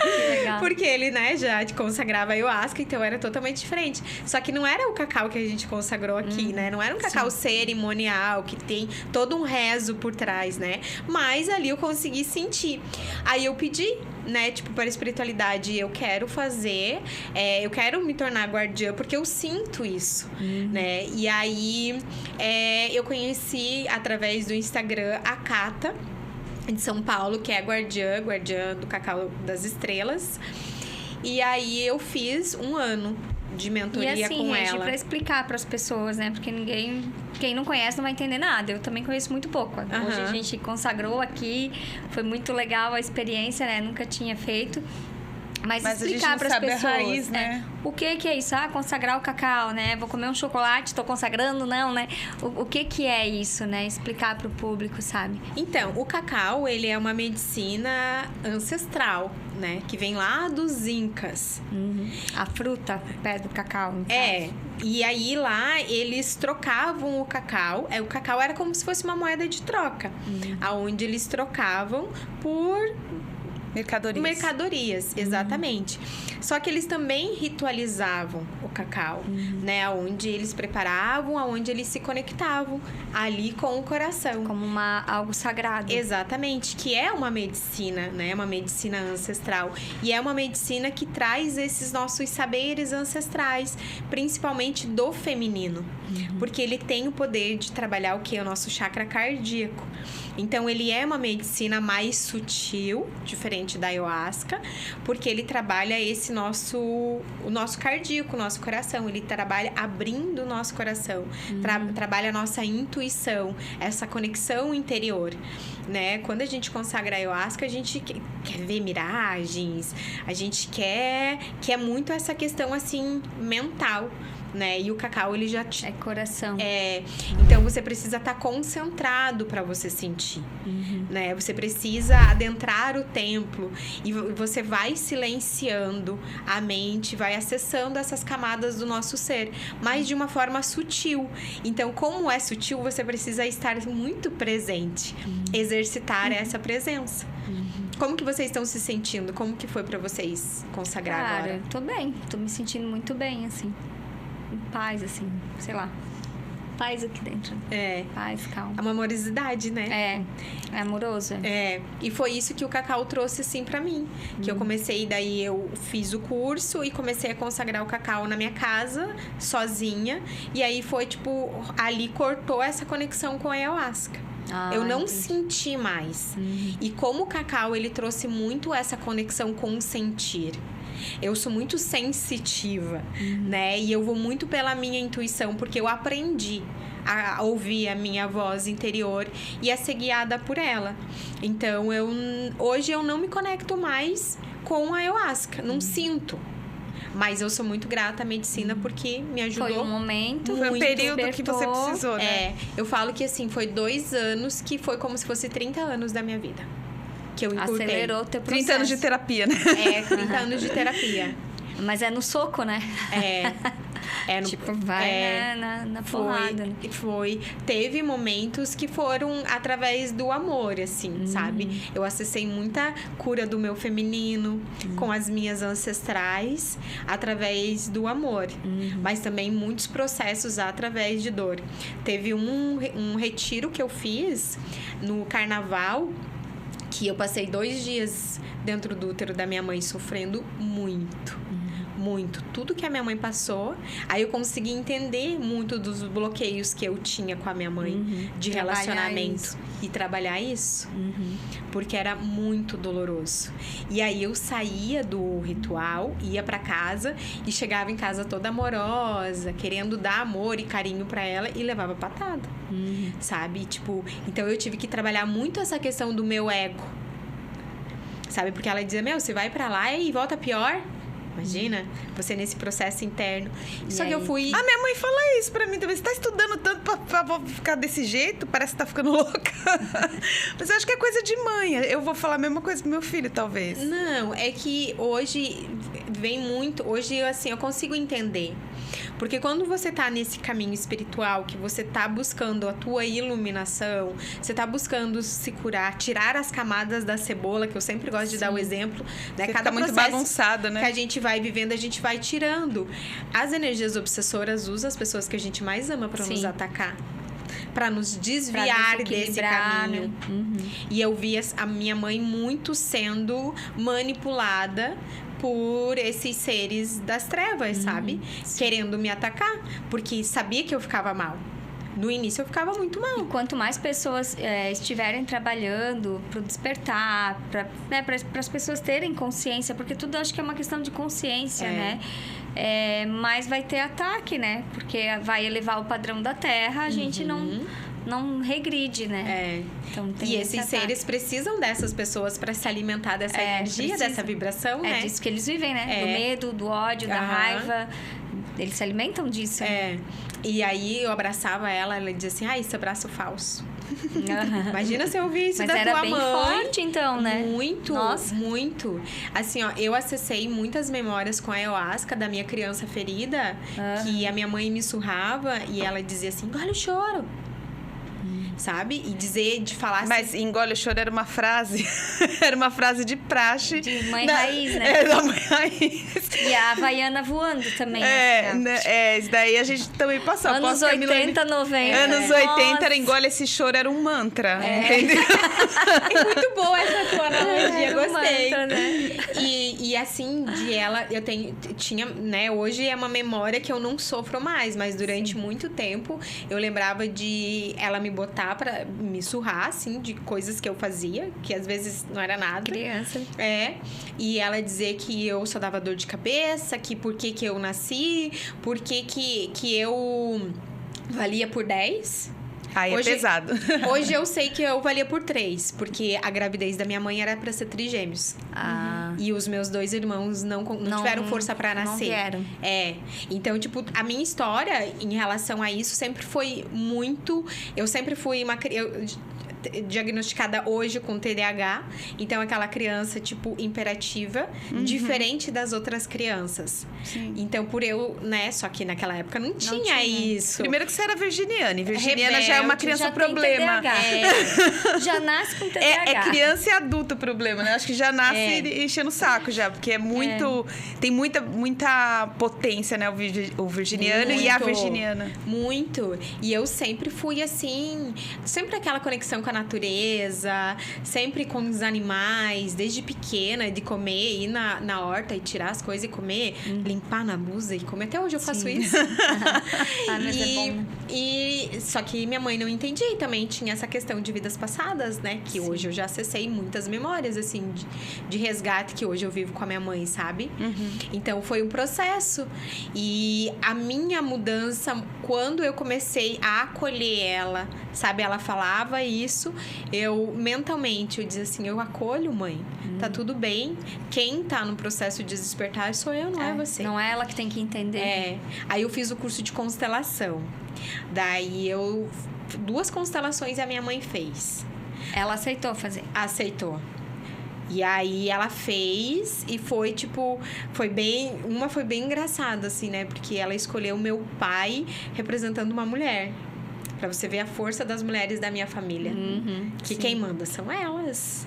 S2: Que legal.
S3: Porque ele, né, já consagrava ayahuasca. ayahuasca, então era totalmente diferente. Só que não era o cacau que a gente consagrou aqui, né? Não era um cacau cerimonial, que tem todo um rezo por trás, né? Mas ali eu consegui sentir. Aí eu pedi, né, tipo, para a espiritualidade, eu quero fazer, eu quero me tornar guardiã, porque eu sinto isso, né? E aí, eu conheci, através do Instagram, a Cata, de São Paulo, que é guardiã do Cacau das Estrelas. E aí, eu fiz um ano de mentoria
S2: e assim,
S3: com
S2: Regi,
S3: ela.
S2: pra explicar pras pessoas, né? Porque quem não conhece não vai entender nada. Eu também conheço muito pouco. Hoje a gente consagrou aqui, foi muito legal a experiência, né? Nunca tinha feito. Mas explicar para as pessoas,
S1: a raiz, né?
S2: O que é isso? Consagrar o cacau, né? Vou comer um chocolate, tô consagrando, não, né? O que é isso, né? Explicar para o público, sabe?
S3: Então, o cacau, ele é uma medicina ancestral, né? Que vem lá dos incas.
S2: A fruta, o pé do cacau, no caso.
S3: E aí lá eles trocavam o cacau. O cacau era como se fosse uma moeda de troca. Aonde eles trocavam por mercadorias, exatamente. Só que eles também ritualizavam o cacau, né? Onde eles preparavam, aonde eles se conectavam ali com o coração.
S2: Como algo sagrado.
S3: Exatamente, que é uma medicina, né? Uma medicina ancestral. E é uma medicina que traz esses nossos saberes ancestrais, principalmente do feminino. Porque ele tem o poder de trabalhar o que? O nosso chakra cardíaco. Então, ele é uma medicina mais sutil, diferente da ayahuasca, porque ele trabalha o nosso cardíaco, o nosso coração. Ele trabalha abrindo o nosso coração, trabalha a nossa intuição, essa conexão interior, né? Quando a gente consagra a ayahuasca, a gente quer ver miragens, a gente quer muito essa questão, assim, mental, né? E o cacau, ele já
S2: é coração.
S3: Então você precisa estar concentrado para você sentir, né? Você precisa adentrar o templo e você vai silenciando a mente, vai acessando essas camadas do nosso ser, mas de uma forma sutil. Então, como é sutil, você precisa estar muito presente, exercitar essa presença. Como que vocês estão se sentindo? Como que foi para vocês consagrar agora?
S2: Cara, tô bem, tô me sentindo muito bem, assim. Em paz, assim, sei lá. Paz aqui dentro. Paz, calma.
S3: É uma amorosidade, né?
S2: É amoroso.
S3: E foi isso que o cacau trouxe, assim, pra mim. Que eu comecei, daí eu fiz o curso e comecei a consagrar o cacau na minha casa, sozinha. E aí foi, tipo, ali cortou essa conexão com a ayahuasca. Eu não senti mais. E como o cacau, ele trouxe muito essa conexão com o sentir. Eu sou muito sensitiva, né? E eu vou muito pela minha intuição, porque eu aprendi a ouvir a minha voz interior e a ser guiada por ela. Então, hoje eu não me conecto mais com a ayahuasca, não sinto. Mas eu sou muito grata à medicina porque me ajudou.
S2: Foi um momento,
S1: foi um período que você precisou, né?
S3: Eu falo que assim, foi 2 anos que foi como se fosse 30 anos da minha vida. Que eu encurtei.
S2: Acelerou o teu processo.
S1: 30 anos de terapia, né?
S3: 30 anos de terapia.
S2: Mas é no soco, né? Tipo, vai na porrada.
S3: Foi. Teve momentos que foram através do amor, assim, sabe? Eu acessei muita cura do meu feminino com as minhas ancestrais através do amor. Mas também muitos processos através de dor. Teve um retiro que eu fiz no carnaval, que eu passei 2 dias dentro do útero da minha mãe sofrendo muito. Tudo que a minha mãe passou. Aí eu consegui entender muito dos bloqueios que eu tinha com a minha mãe de relacionamento. E trabalhar isso. Porque era muito doloroso. E aí eu saía do ritual, ia pra casa e chegava em casa toda amorosa, querendo dar amor e carinho pra ela e levava patada. Sabe? Tipo, então eu tive que trabalhar muito essa questão do meu ego. Sabe? Porque ela dizia, você vai pra lá e volta pior. Imagina, você nesse processo interno. Só que eu fui...
S1: A minha mãe fala isso pra mim também. Você tá estudando tanto pra ficar desse jeito? Parece que tá ficando louca. Mas eu acho que é coisa de mãe. Eu vou falar a mesma coisa pro meu filho, talvez.
S3: Não, é que hoje vem muito... Hoje, assim, eu consigo entender. Porque quando você tá nesse caminho espiritual, que você tá buscando a tua iluminação, você tá buscando se curar, tirar as camadas da cebola, que eu sempre gosto de dar o exemplo, né?
S1: Você
S3: Cada
S1: fica muito
S3: processo
S1: bagunçada, né?
S3: que a gente vai vivendo, a gente vai tirando. As energias obsessoras usam as pessoas que a gente mais ama para nos atacar. Para nos desviar desse caminho.
S2: Né?
S3: E eu vi a minha mãe muito sendo manipulada por esses seres das trevas, sabe? Querendo me atacar, porque sabia que eu ficava mal. No início eu ficava muito mal.
S2: E quanto mais pessoas estiverem trabalhando para o despertar, para as pessoas terem consciência, porque tudo acho que é uma questão de consciência, né? Mas vai ter ataque, né? Porque vai elevar o padrão da Terra, a gente não regride, né? Então, tem
S3: e esses seres precisam dessas pessoas para se alimentar dessa energia, dessa vibração, né?
S2: É disso que eles vivem, né? Do medo, do ódio, da raiva. Eles se alimentam disso.
S3: E aí eu abraçava ela dizia assim, esse abraço falso. Imagina se eu ouvir isso da tua mãe.
S2: Mas era bem forte, então, né?
S3: Muito, muito. Assim, ó, eu acessei muitas memórias com a ayahuasca da minha criança ferida, que a minha mãe me surrava e ela dizia assim, engole o choro. Sabe? E de falar assim...
S1: Mas engole o choro era uma frase... era uma frase de praxe.
S2: De mãe raiz, né?
S1: Da mãe raiz.
S2: E a Havaiana voando também.
S1: Isso daí a gente também passou.
S2: Anos 80, 90.
S1: Anos 80 era engole esse choro, era um mantra. Entendeu?
S3: É muito boa essa tua analogia, gostei.
S2: Mantra, né?
S3: E assim, de ela... tinha, né? Hoje é uma memória que eu não sofro mais. Mas durante muito tempo, eu lembrava de ela me botar pra me surrar, assim, de coisas que eu fazia, que às vezes não era nada.
S2: Criança.
S3: E ela dizer que eu só dava dor de cabeça, que por que eu nasci, por que eu valia por 10.
S1: Aí é pesado.
S3: Hoje eu sei que eu valia por 3, porque a gravidez da minha mãe era pra ser trigêmeos. E os meus 2 irmãos não tiveram força pra nascer.
S2: Não vieram.
S3: Então, tipo, a minha história em relação a isso sempre foi muito... Eu sempre fui uma criança... diagnosticada hoje com TDAH. Então, aquela criança, tipo, imperativa, diferente das outras crianças.
S1: Sim.
S3: Então, por eu, né? Só que naquela época não tinha isso.
S1: Primeiro que você era virginiana. E virginiana
S3: Rebelde,
S1: já é uma criança problema.
S2: Já nasce com TDAH.
S1: É criança e adulto o problema, né? Acho que já nasce enchendo o saco já. Porque é muito... Tem muita potência, né? O virginiano e a virginiana.
S3: Muito. E eu sempre fui assim... Sempre aquela conexão com a natureza, sempre com os animais, desde pequena, de comer, ir na horta e tirar as coisas e comer, limpar na blusa e comer. Até hoje eu faço isso.
S2: Mas é bom.
S3: Só que minha mãe não entendia e também tinha essa questão de vidas passadas, né? Que hoje eu já acessei muitas memórias, assim, de resgate que hoje eu vivo com a minha mãe, sabe? Então, foi um processo. E a minha mudança, quando eu comecei a acolher ela, sabe? Ela falava isso, eu mentalmente, eu dizia assim, eu acolho, mãe. Tá tudo bem. Quem tá no processo de despertar sou eu, não é você.
S2: Não é ela que tem que entender.
S3: Aí eu fiz o curso de constelação. Daí 2 constelações a minha mãe fez.
S2: Ela aceitou fazer?
S3: Aceitou. E aí ela fez e foi tipo... Uma foi bem engraçada, assim, né? Porque ela escolheu o meu pai representando uma mulher. Pra você ver a força das mulheres da minha família. Que quem manda são elas.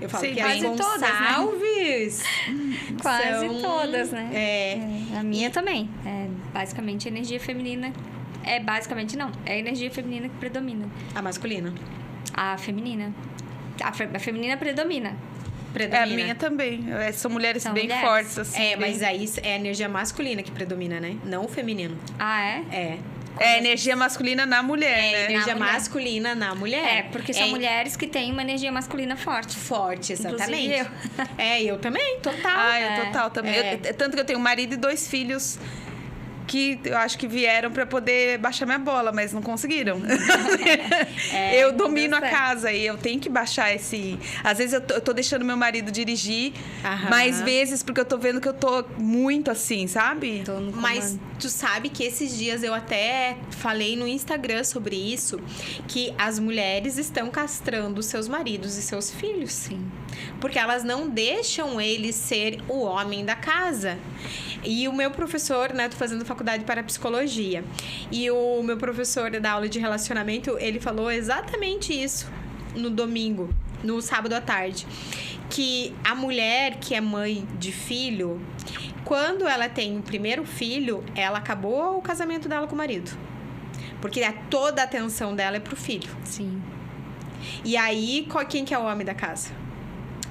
S3: Eu falo que as Gonçalves...
S2: Quase todas, né? A minha
S3: E
S2: também. É basicamente energia feminina. Basicamente não. É a energia feminina que predomina.
S3: a masculina.
S2: A feminina. A feminina predomina.
S1: A minha também. São mulheres bem fortes, assim.
S3: Mas aí é a energia masculina que predomina, né? Não o feminino.
S2: Ah, é?
S3: É.
S1: É energia masculina na mulher, né?
S3: Energia masculina na mulher.
S2: Porque são mulheres que têm uma energia masculina forte.
S3: Forte, exatamente.
S2: Inclusive
S3: eu também, total.
S1: Eu total também. Tanto que eu tenho um marido e 2 filhos que eu acho que vieram pra poder baixar minha bola, mas não conseguiram. Eu domino a casa e eu tenho que baixar esse... Às vezes eu tô deixando meu marido dirigir, mais vezes porque eu tô vendo que eu tô muito assim, sabe?
S3: Mas tu sabe que esses dias eu até falei no Instagram sobre isso, que as mulheres estão castrando seus maridos e seus filhos.
S2: Sim.
S3: Porque elas não deixam ele ser o homem da casa. E o meu professor, né, tô fazendo faculdade para psicologia. E o meu professor da aula de relacionamento, ele falou exatamente isso no domingo, no sábado à tarde. Que a mulher que é mãe de filho, quando ela tem o primeiro filho, ela acabou o casamento dela com o marido. Porque toda a atenção dela é pro filho.
S2: Sim.
S3: E aí, quem que é o homem da casa?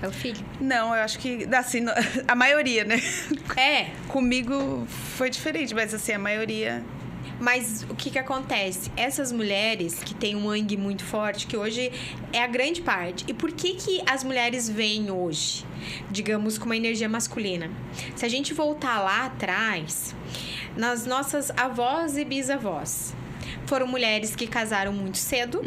S2: É o filho.
S1: Não, eu acho que, assim, a maioria, né? Comigo foi diferente, mas assim, a maioria...
S3: Mas o que acontece? Essas mulheres que têm um mangue muito forte, que hoje é a grande parte. E por que as mulheres vêm hoje, digamos, com uma energia masculina? Se a gente voltar lá atrás, nas nossas avós e bisavós, foram mulheres que casaram muito cedo,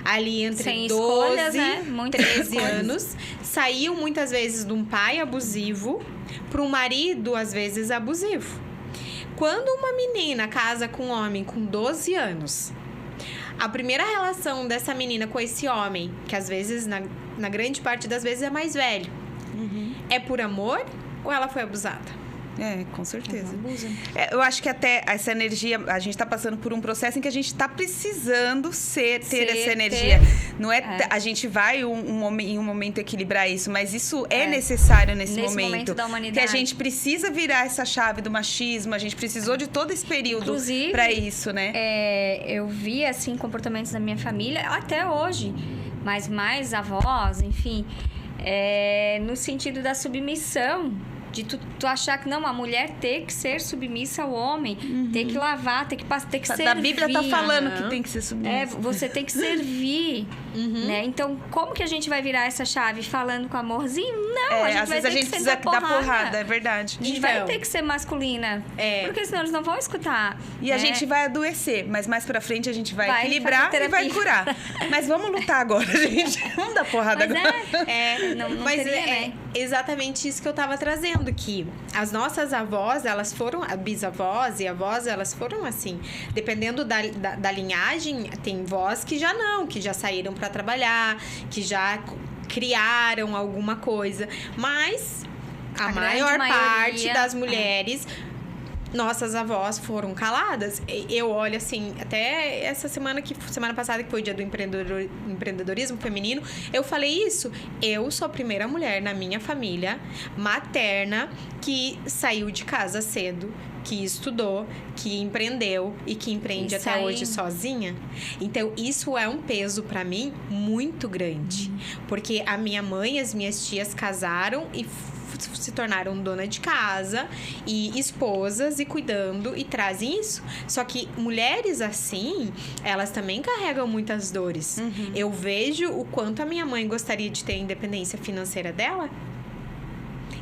S3: ali entre
S2: sem
S3: 12
S2: escolhas, né?
S3: e 13 anos. Saíam muitas vezes de um pai abusivo para um marido, às vezes, abusivo. Quando uma menina casa com um homem com 12 anos, a primeira relação dessa menina com esse homem, que às vezes, na grande parte das vezes, é mais velho, é por amor ou ela foi abusada?
S1: É, com certeza. Eu acho que até essa energia, a gente tá passando por um processo em que a gente tá precisando ter essa energia. Não é, a gente vai em um momento equilibrar isso, mas isso é necessário nesse momento
S2: da humanidade.
S1: Que a gente precisa virar essa chave do machismo, a gente precisou de todo esse período para isso, né?
S2: Eu vi, assim, comportamentos da minha família, até hoje, mas mais avós, enfim, no sentido da submissão. De tu achar que não, a mulher tem que ser submissa ao homem, tem que lavar, tem que servir.
S1: A Bíblia tá falando que tem que ser submissa.
S2: Você tem que servir, né? Então, como que a gente vai virar essa chave falando com amorzinho? Não, a gente
S1: às
S2: vai
S1: vezes
S2: ter
S1: a gente
S2: que
S1: precisa
S2: dar porrada,
S1: é verdade.
S2: A gente vai ter que ser masculina, porque senão eles não vão escutar.
S1: E a gente vai adoecer, mas mais pra frente a gente vai equilibrar
S2: fazer
S1: e vai curar. Mas vamos lutar agora, gente. Vamos dar porrada agora.
S2: Não
S3: mas
S2: teria, né?
S3: Exatamente isso que eu tava trazendo, que as nossas avós, elas foram, bisavós e avós, elas foram assim, dependendo da linhagem, tem vós que já não, que já saíram para trabalhar, que já criaram alguma coisa, mas a maior parte das mulheres... Nossas avós foram caladas. Eu olho assim, até semana passada, que foi o dia do empreendedorismo feminino, eu falei isso. Eu sou a primeira mulher na minha família materna que saiu de casa cedo, que estudou, que empreendeu e que empreende até hoje sozinha. Então, isso é um peso para mim muito grande. Porque a minha mãe e as minhas tias casaram e se tornaram dona de casa e esposas e cuidando e trazem isso. Só que mulheres assim, elas também carregam muitas dores. Eu vejo o quanto a minha mãe gostaria de ter a independência financeira dela.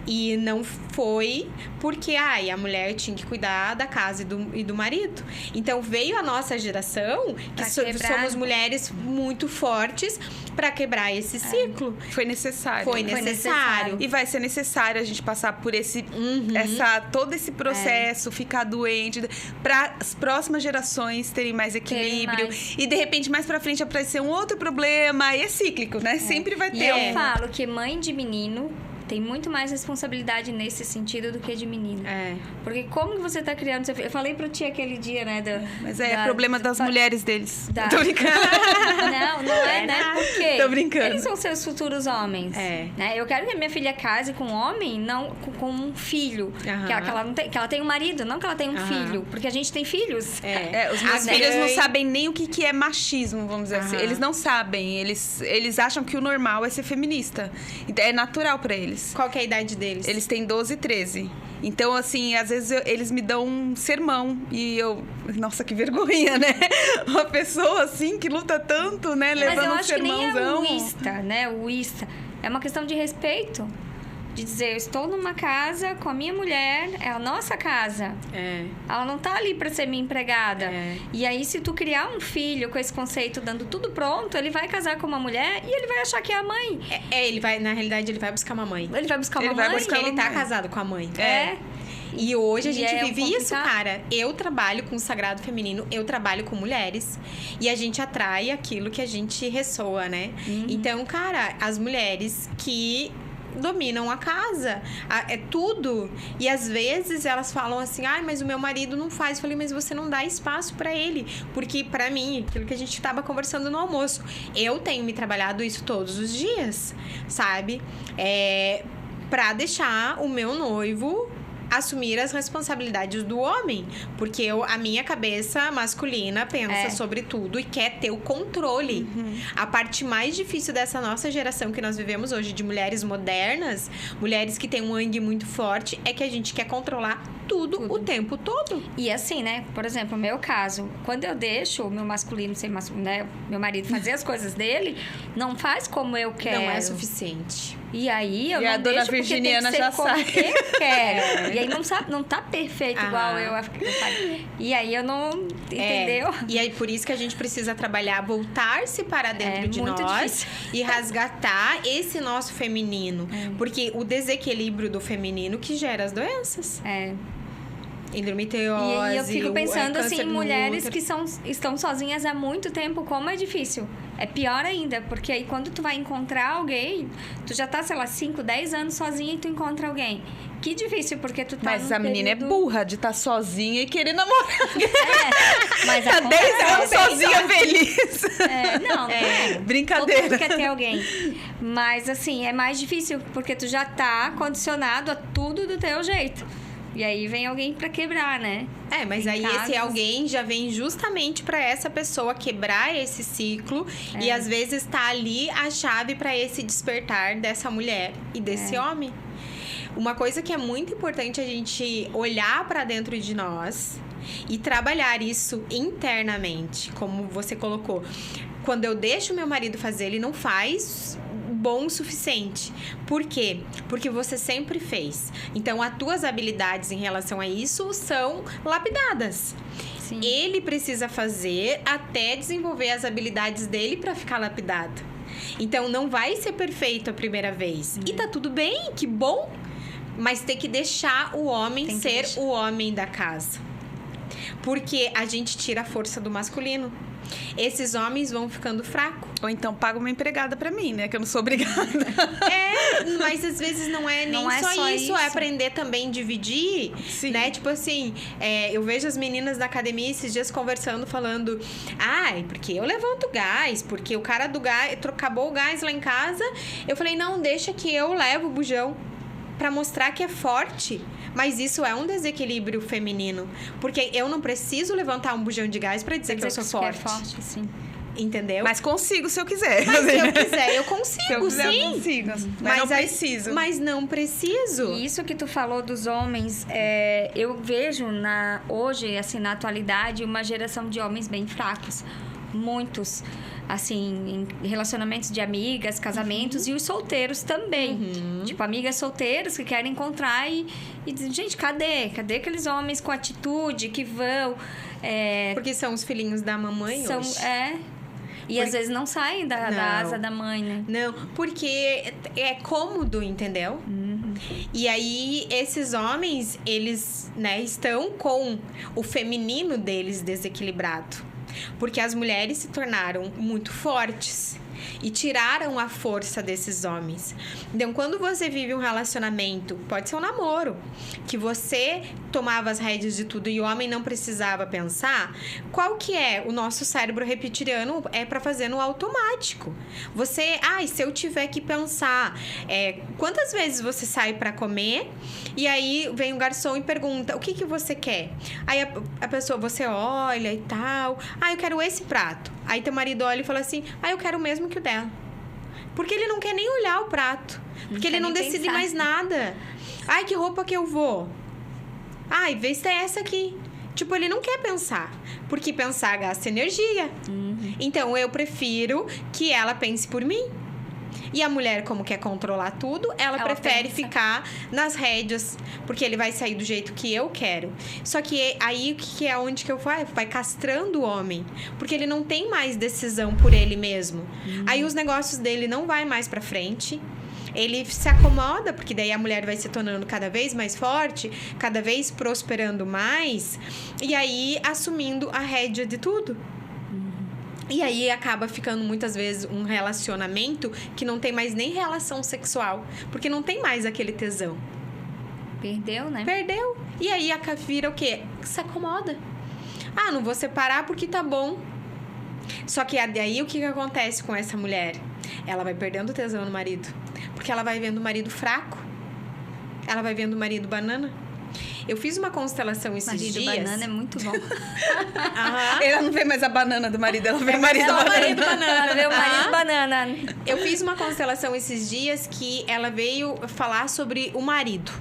S3: E não foi porque a mulher tinha que cuidar da casa e do marido. Então, veio a nossa geração, que somos mulheres muito fortes, para quebrar esse ciclo.
S1: Foi necessário.
S3: Foi necessário.
S1: E vai ser necessário a gente passar por todo esse processo, ficar doente, para as próximas gerações terem mais equilíbrio. E, de repente, mais pra frente aparecer um outro problema. E é cíclico, né? Sempre vai ter.
S2: E eu falo que mãe de menino tem muito mais responsabilidade nesse sentido do que de menino. Porque como que você tá criando seu filho? Eu falei pro tio aquele dia, né?
S1: Mas é problema das mulheres deles. Tô brincando.
S2: Não é, né? Por quê?
S1: Tô brincando.
S2: Eles são seus futuros homens. Né? Eu quero que a minha filha case com um homem, não com um filho. Que ela tem um marido, não que ela tenha um filho. Porque a gente tem filhos.
S1: Os meus filhos não sabem nem o que é machismo, vamos dizer assim. Eles não sabem. Eles acham que o normal é ser feminista. É natural pra eles.
S3: Qual que é a idade deles?
S1: Eles têm 12 e 13. Então, assim, às vezes eles me dão um sermão e eu... Nossa, que vergonha, né? Uma pessoa, assim, que luta tanto, né? Levando um sermãozão.
S2: Mas eu acho que nem é uísta, né? Uísta. É uma questão de respeito. De dizer, eu estou numa casa com a minha mulher, é a nossa casa. Ela não tá ali para ser minha empregada. E aí, se tu criar um filho com esse conceito, dando tudo pronto, ele vai casar com uma mulher e ele vai achar que é a mãe.
S3: Ele vai, na realidade, ele vai buscar uma mãe.
S2: Ele vai buscar uma mãe.
S3: Porque ele tá casado com a mãe. E hoje a gente vive isso, cara. Eu trabalho com o sagrado feminino, eu trabalho com mulheres. E a gente atrai aquilo que a gente ressoa, né? Então, cara, as mulheres que dominam a casa. É tudo. E às vezes elas falam assim, mas o meu marido não faz. Eu falei, mas você não dá espaço pra ele. Porque pra mim, aquilo que a gente tava conversando no almoço, eu tenho me trabalhado isso todos os dias, sabe? Pra deixar o meu noivo assumir as responsabilidades do homem. Porque a minha cabeça masculina pensa sobre tudo e quer ter o controle. A parte mais difícil dessa nossa geração que nós vivemos hoje, de mulheres modernas, mulheres que têm um sangue muito forte, é que a gente quer controlar tudo o tempo todo.
S2: E assim, né? Por exemplo, no meu caso, quando eu deixo o meu masculino ser masculino, né? Meu marido fazer as coisas dele, não faz como eu quero.
S3: Não é suficiente.
S2: E aí eu
S1: e
S2: não
S1: a dona
S2: deixo
S1: Virginiana
S2: porque tem que ser
S1: já
S2: como
S1: sai.
S2: eu quero. E aí não tá perfeito igual eu faria. E aí eu não... Entendeu?
S3: E aí por isso que a gente precisa trabalhar, voltar-se para dentro de
S2: muito
S3: nós
S2: difícil.
S3: E resgatar esse nosso feminino. Porque o desequilíbrio do feminino que gera as doenças. Endometriose,
S2: e eu fico pensando assim, em mulheres
S3: útero.
S2: que estão sozinhas há muito tempo, como é difícil. É pior ainda, porque aí quando tu vai encontrar alguém, tu já tá, sei lá, 5, 10 anos sozinha e tu encontra alguém. Que difícil, porque tu tá
S1: Mas a menina
S2: período...
S1: é burra de estar sozinha e querer namorar.
S2: Mas
S1: Tá 10 anos sozinha,
S2: então.
S1: feliz.
S2: Não é.
S1: Brincadeira.
S2: Todo mundo quer ter alguém. Mas assim, é mais difícil, porque tu já tá condicionado a tudo do teu jeito. E aí vem alguém pra quebrar, né?
S3: Mas aí esse alguém já vem justamente pra essa pessoa quebrar esse ciclo. E às vezes tá ali a chave pra esse despertar dessa mulher e desse homem. Uma coisa que é muito importante a gente olhar pra dentro de nós e trabalhar isso internamente, como você colocou. Quando eu deixo meu marido fazer, ele não faz bom o suficiente. Por quê? Porque você sempre fez. Então, as tuas habilidades em relação a isso são lapidadas.
S2: Sim.
S3: Ele precisa fazer até desenvolver as habilidades dele para ficar lapidado. Então, não vai ser perfeito a primeira vez. E tá tudo bem, que bom. Mas tem que deixar o homem ser o homem da casa. Porque a gente tira a força do masculino. Esses homens vão ficando fracos.
S1: Ou então paga uma empregada pra mim, né? Que eu não sou obrigada.
S3: Mas às vezes não é nem só isso. É aprender também a dividir,
S1: Sim.
S3: né? Tipo assim, eu vejo as meninas da academia esses dias conversando, falando... porque eu levanto gás, porque o cara do gás... Acabou o gás lá em casa. Eu falei, não, deixa que eu levo o bujão. Pra mostrar que é forte. Mas isso é um desequilíbrio feminino. Porque eu não preciso levantar um bujão de gás pra dizer que eu sou forte.
S2: É forte, sim.
S3: Entendeu?
S1: Mas consigo se eu quiser.
S3: Mas se eu quiser, eu consigo,
S1: Se eu quiser,
S3: sim.
S1: eu consigo. Mas não preciso.
S3: Mas não preciso.
S2: E isso que tu falou dos homens, eu vejo hoje, assim, na atualidade, uma geração de homens bem fracos. Muitos. Assim, em relacionamentos de amigas, casamentos, e os solteiros também. Tipo, amigas solteiras que querem encontrar e dizem, gente, cadê? Cadê aqueles homens com atitude que vão...
S3: Porque são os filhinhos da mamãe hoje.
S2: E às vezes não saem da asa da mãe, né?
S3: Não, porque é cômodo, entendeu? E aí, esses homens, eles, né, estão com o feminino deles desequilibrado. Porque as mulheres se tornaram muito fortes e tiraram a força desses homens. Então, quando você vive um relacionamento, pode ser um namoro, que você tomava as rédeas de tudo e o homem não precisava pensar, qual que é o nosso cérebro reptiliano? É para fazer no automático. Você, se eu tiver que pensar, quantas vezes você sai para comer e aí vem o garçom e pergunta, o que você quer? Aí a pessoa, você olha e tal, eu quero esse prato. Aí teu marido olha e fala assim, eu quero o mesmo que o dela. Porque ele não quer nem olhar o prato. Porque ele não decide mais nada. Que roupa que eu vou? Vê se é essa aqui. Tipo, ele não quer pensar. Porque pensar gasta energia. Então, eu prefiro que ela pense por mim. E a mulher, como quer controlar tudo, ela prefere ficar nas rédeas, porque ele vai sair do jeito que eu quero. Só que aí, o que é onde que eu vou? Vai castrando o homem, porque ele não tem mais decisão por ele mesmo. Aí os negócios dele não vai mais pra frente. Ele se acomoda, porque daí a mulher vai se tornando cada vez mais forte, cada vez prosperando mais, e aí assumindo a rédea de tudo. E aí acaba ficando muitas vezes um relacionamento que não tem mais nem relação sexual, porque não tem mais aquele tesão.
S2: Perdeu, né?
S3: Perdeu. E aí vira o quê? Se acomoda. Ah, não vou separar porque tá bom. Só que daí o que acontece com essa mulher? Ela vai perdendo tesão no marido. Porque ela vai vendo o marido fraco. Ela vai vendo o marido banana. Eu fiz uma constelação esses dias.
S2: Marido banana é muito bom.
S1: Ela não vê mais a banana do marido, ela vê o marido banana.
S2: Ela vê o marido banana.
S3: Eu fiz uma constelação esses dias que ela veio falar sobre o marido.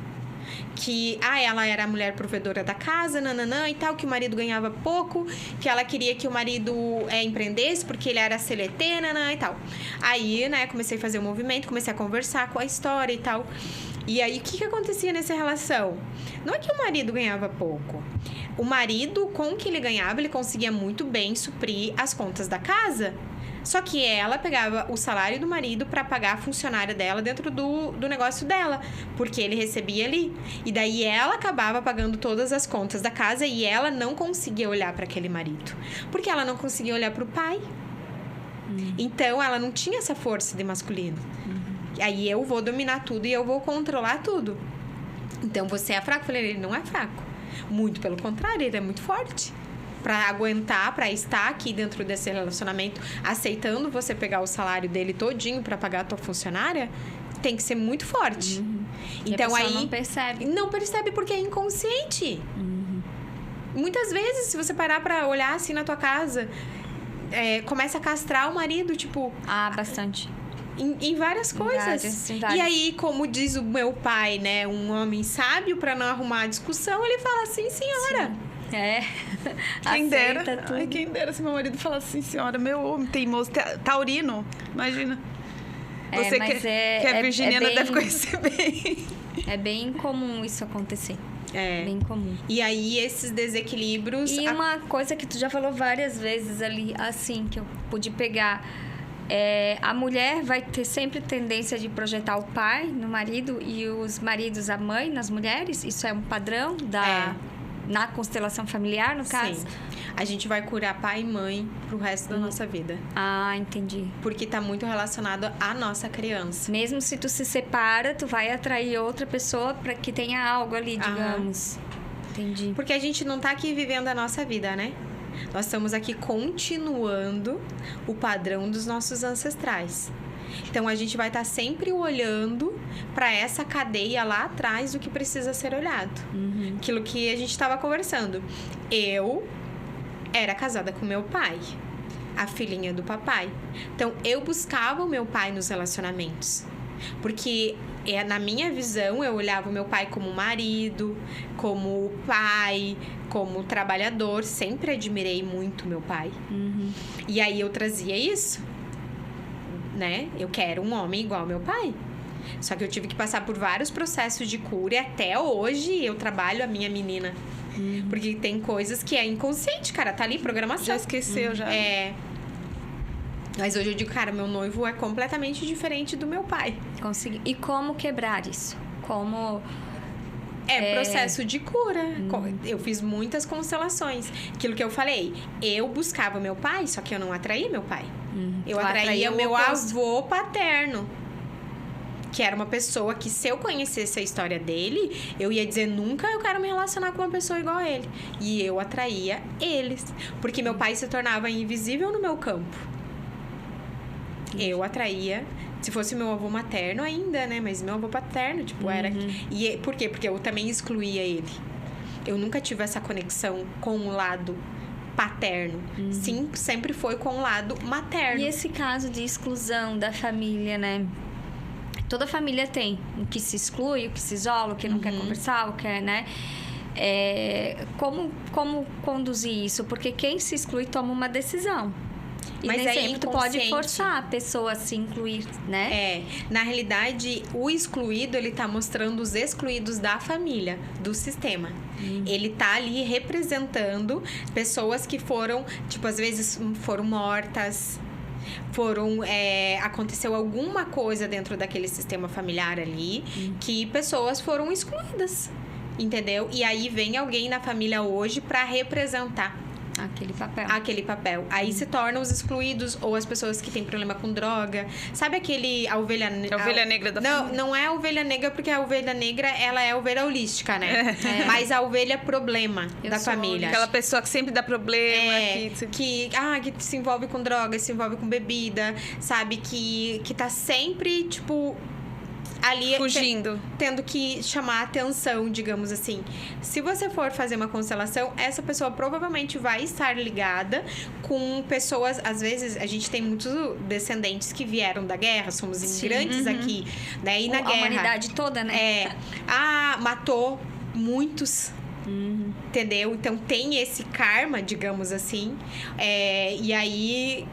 S3: Que ela era a mulher provedora da casa, nananã e tal, que o marido ganhava pouco, que ela queria que o marido empreendesse porque ele era CLT, nananã e tal. Aí, né, comecei a fazer o movimento, comecei a conversar com a história e tal. E aí, o que acontecia nessa relação? Não é que o marido ganhava pouco. O marido, com o que ele ganhava, ele conseguia muito bem suprir as contas da casa. Só que ela pegava o salário do marido para pagar a funcionária dela dentro do negócio dela. Porque ele recebia ali. E daí ela acabava pagando todas as contas da casa e ela não conseguia olhar para aquele marido. Porque ela não conseguia olhar para o pai. Então, ela não tinha essa força de masculino. Aí eu vou dominar tudo e eu vou controlar tudo. Então, você é fraco? Eu falei, ele não é fraco. Muito pelo contrário, ele é muito forte. Pra aguentar, pra estar aqui dentro desse relacionamento, aceitando você pegar o salário dele todinho pra pagar a tua funcionária, tem que ser muito forte. Então,
S2: e a pessoa
S3: aí
S2: não percebe.
S3: Não percebe porque é inconsciente. Muitas vezes, se você parar pra olhar assim na tua casa, começa a castrar o marido, tipo...
S2: Bastante.
S3: Em várias coisas.
S2: Em várias.
S3: E aí, como diz o meu pai, né? Um homem sábio, pra não arrumar discussão, ele fala assim, senhora.
S1: Quem dera.
S2: Tudo.
S1: Ai, quem dera se meu marido falasse assim, senhora, meu homem teimoso, taurino, imagina. Você que é virginiana deve conhecer bem.
S2: É bem comum isso acontecer. Bem comum.
S3: E aí, esses desequilíbrios...
S2: E uma coisa que tu já falou várias vezes ali, assim, que eu pude pegar... a mulher vai ter sempre tendência de projetar o pai no marido e os maridos a mãe nas mulheres. Isso é um padrão na constelação familiar, no caso?
S3: Sim. A gente vai curar pai e mãe pro resto da nossa vida.
S2: Entendi.
S3: Porque tá muito relacionado à nossa criança.
S2: Mesmo se tu se separa, tu vai atrair outra pessoa para que tenha algo ali, digamos. Entendi.
S3: Porque a gente não tá aqui vivendo a nossa vida, né? Nós estamos aqui continuando o padrão dos nossos ancestrais. Então, a gente vai estar sempre olhando para essa cadeia lá atrás do que precisa ser olhado. Aquilo que a gente estava conversando. Eu era casada com meu pai, a filhinha do papai. Então, eu buscava o meu pai nos relacionamentos. Porque, na minha visão, eu olhava o meu pai como marido, como pai, como trabalhador. Sempre admirei muito meu pai. E aí, eu trazia isso, né? Eu quero um homem igual ao meu pai. Só que eu tive que passar por vários processos de cura. E até hoje, eu trabalho a minha menina. Porque tem coisas que é inconsciente, cara. Tá ali, programação.
S1: Já esqueceu, já.
S3: Mas hoje eu digo, cara, meu noivo é completamente diferente do meu pai.
S2: Consegui. E como quebrar isso? Como...
S3: processo de cura. Eu fiz muitas constelações. Aquilo que eu falei, eu buscava meu pai, só que eu não atraía meu pai. Eu atraía o meu avô paterno. Que era uma pessoa que, se eu conhecesse a história dele, eu ia dizer, nunca eu quero me relacionar com uma pessoa igual a ele. E eu atraía eles. Porque meu pai se tornava invisível no meu campo. Eu atraía... Se fosse meu avô materno ainda, né? Mas meu avô paterno, tipo, era... E por quê? Porque eu também excluía ele. Eu nunca tive essa conexão com o lado paterno. Sim, sempre foi com o lado materno.
S2: E esse caso de exclusão da família, né? Toda família tem o que se exclui, o que se isola, o que não quer conversar, o que quer, né? Como conduzir isso? Porque quem se exclui toma uma decisão. E
S3: mas
S2: nem
S3: é
S2: sempre tu pode forçar a pessoa a se incluir, né?
S3: Na realidade, o excluído, ele tá mostrando os excluídos da família, do sistema. Ele tá ali representando pessoas que foram, tipo, às vezes foram mortas, aconteceu alguma coisa dentro daquele sistema familiar ali, que pessoas foram excluídas, entendeu? E aí vem alguém na família hoje pra representar
S2: Aquele papel.
S3: Aí se tornam os excluídos ou as pessoas que têm problema com droga. Sabe a ovelha negra?
S1: A ovelha negra da família.
S3: Não é a ovelha negra, porque a ovelha negra, ela é a ovelha holística, né? Mas a ovelha problema da família.
S1: Aquela pessoa que sempre dá problema.
S3: Que se envolve com droga, se envolve com bebida, sabe? Que tá sempre, tipo... ali
S1: fugindo.
S3: Tendo que chamar a atenção, digamos assim. Se você for fazer uma constelação, essa pessoa provavelmente vai estar ligada com pessoas... Às vezes, a gente tem muitos descendentes que vieram da guerra, somos imigrantes aqui, né? E na guerra...
S2: A humanidade toda, né?
S3: Matou muitos... Entendeu? Então, tem esse karma, digamos assim. E aí...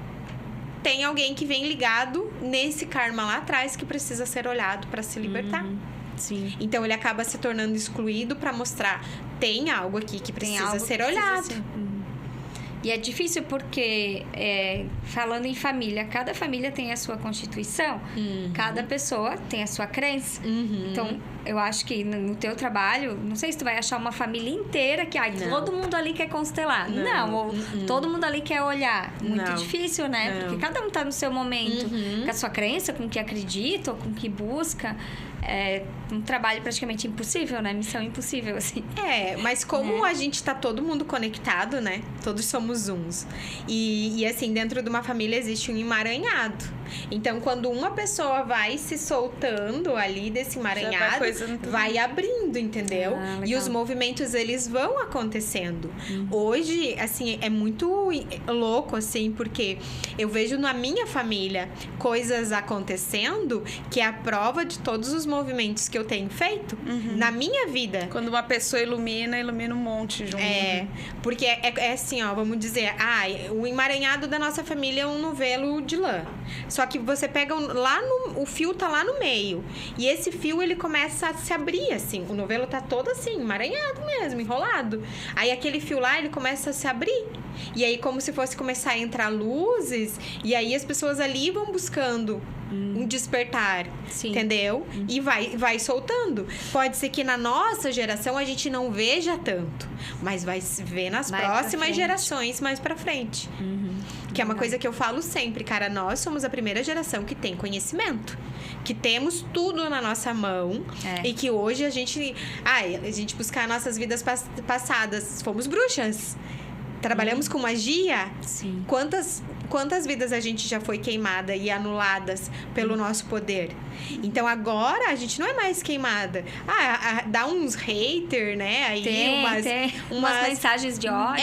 S3: tem alguém que vem ligado nesse karma lá atrás que precisa ser olhado para se libertar.
S2: Sim.
S3: Então ele acaba se tornando excluído para mostrar tem algo aqui que precisa ser olhado.
S2: E é difícil porque, falando em família, cada família tem a sua constituição, cada pessoa tem a sua crença. Então, eu acho que no teu trabalho, não sei se tu vai achar uma família inteira que todo mundo ali quer constelar. Não, todo mundo ali quer olhar. Muito difícil, né? Porque cada um tá no seu momento, com a sua crença, com o que acredita ou com o que busca. É um trabalho praticamente impossível, né? Missão impossível, assim.
S3: Mas como a gente tá todo mundo conectado, né? Todos somos uns. E assim, dentro de uma família existe um emaranhado. Então, quando uma pessoa vai se soltando ali desse emaranhado, vai abrindo, entendeu? E os movimentos, eles vão acontecendo. Hoje, assim, é muito louco, assim, porque eu vejo na minha família coisas acontecendo que é a prova de todos os movimentos que eu tenho feito na minha vida.
S1: Quando uma pessoa ilumina um monte junto.
S3: Porque é assim, ó, vamos dizer, o emaranhado da nossa família é um novelo de lã. Só que você pega o fio tá lá no meio. E esse fio, ele começa a se abrir, assim. O novelo tá todo assim, emaranhado mesmo, enrolado. Aí aquele fio lá, ele começa a se abrir. E aí, como se fosse começar a entrar luzes. E aí, as pessoas ali vão buscando um despertar, entendeu? E vai soltando. Pode ser que na nossa geração a gente não veja tanto, mas vai se ver nas próximas gerações mais pra frente. Que é uma coisa que eu falo sempre, cara. Nós somos a primeira geração que tem conhecimento. Que temos tudo na nossa mão. E que hoje a gente buscar nossas vidas passadas. Fomos bruxas. Trabalhamos com magia.
S2: Sim.
S3: Quantas vidas a gente já foi queimada e anuladas pelo nosso poder? Então, agora, a gente não é mais queimada. Dá uns haters, né? Aí,
S2: tem umas mensagens de ódio.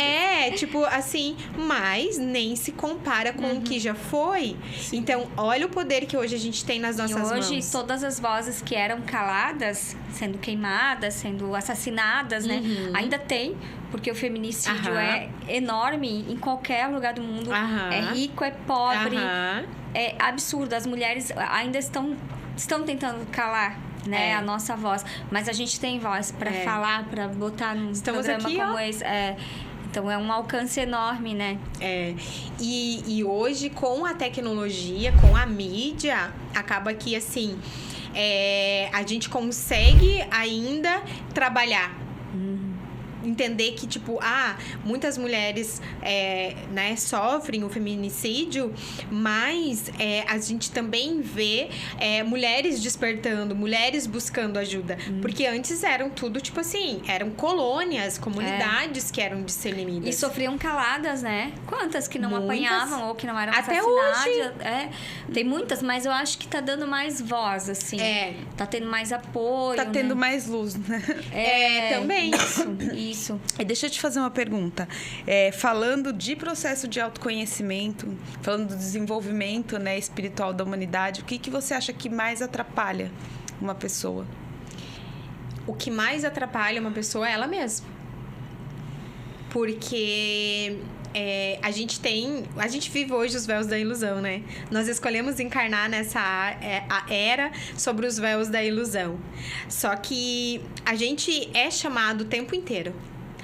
S3: Tipo assim, mas nem se compara com o que já foi. Então, olha o poder que hoje a gente tem nas nossas mãos.
S2: E hoje, todas as vozes que eram caladas, sendo queimadas, sendo assassinadas, né? Ainda tem, porque o feminicídio é enorme em qualquer lugar do mundo. É rico, é pobre. É absurdo. As mulheres ainda estão tentando calar, né, a nossa voz. Mas a gente tem voz para falar, para botar num programa aqui, como esse. Então, é um alcance enorme, né?
S3: E hoje, com a tecnologia, com a mídia, acaba que, assim, a gente consegue ainda trabalhar. Entender que, tipo, muitas mulheres sofrem o feminicídio, mas a gente também vê mulheres despertando, mulheres buscando ajuda. Porque antes eram tudo, tipo assim, eram colônias, comunidades que eram disseminadas.
S2: E sofriam caladas, né? Quantas que não apanhavam ou que não eram
S3: até
S2: assassinadas?
S3: Hoje.
S2: Tem muitas, mas eu acho que tá dando mais voz, assim. Tá tendo mais apoio,
S1: tá tendo mais luz, né?
S3: Também.
S2: Isso.
S1: E deixa eu te fazer uma pergunta. Falando de processo de autoconhecimento, falando do desenvolvimento, né, espiritual da humanidade, o que você acha que mais atrapalha uma pessoa?
S3: O que mais atrapalha uma pessoa é ela mesma. Porque a gente vive hoje os véus da ilusão, né? Nós escolhemos encarnar nessa era sobre os véus da ilusão. Só que a gente é chamado o tempo inteiro,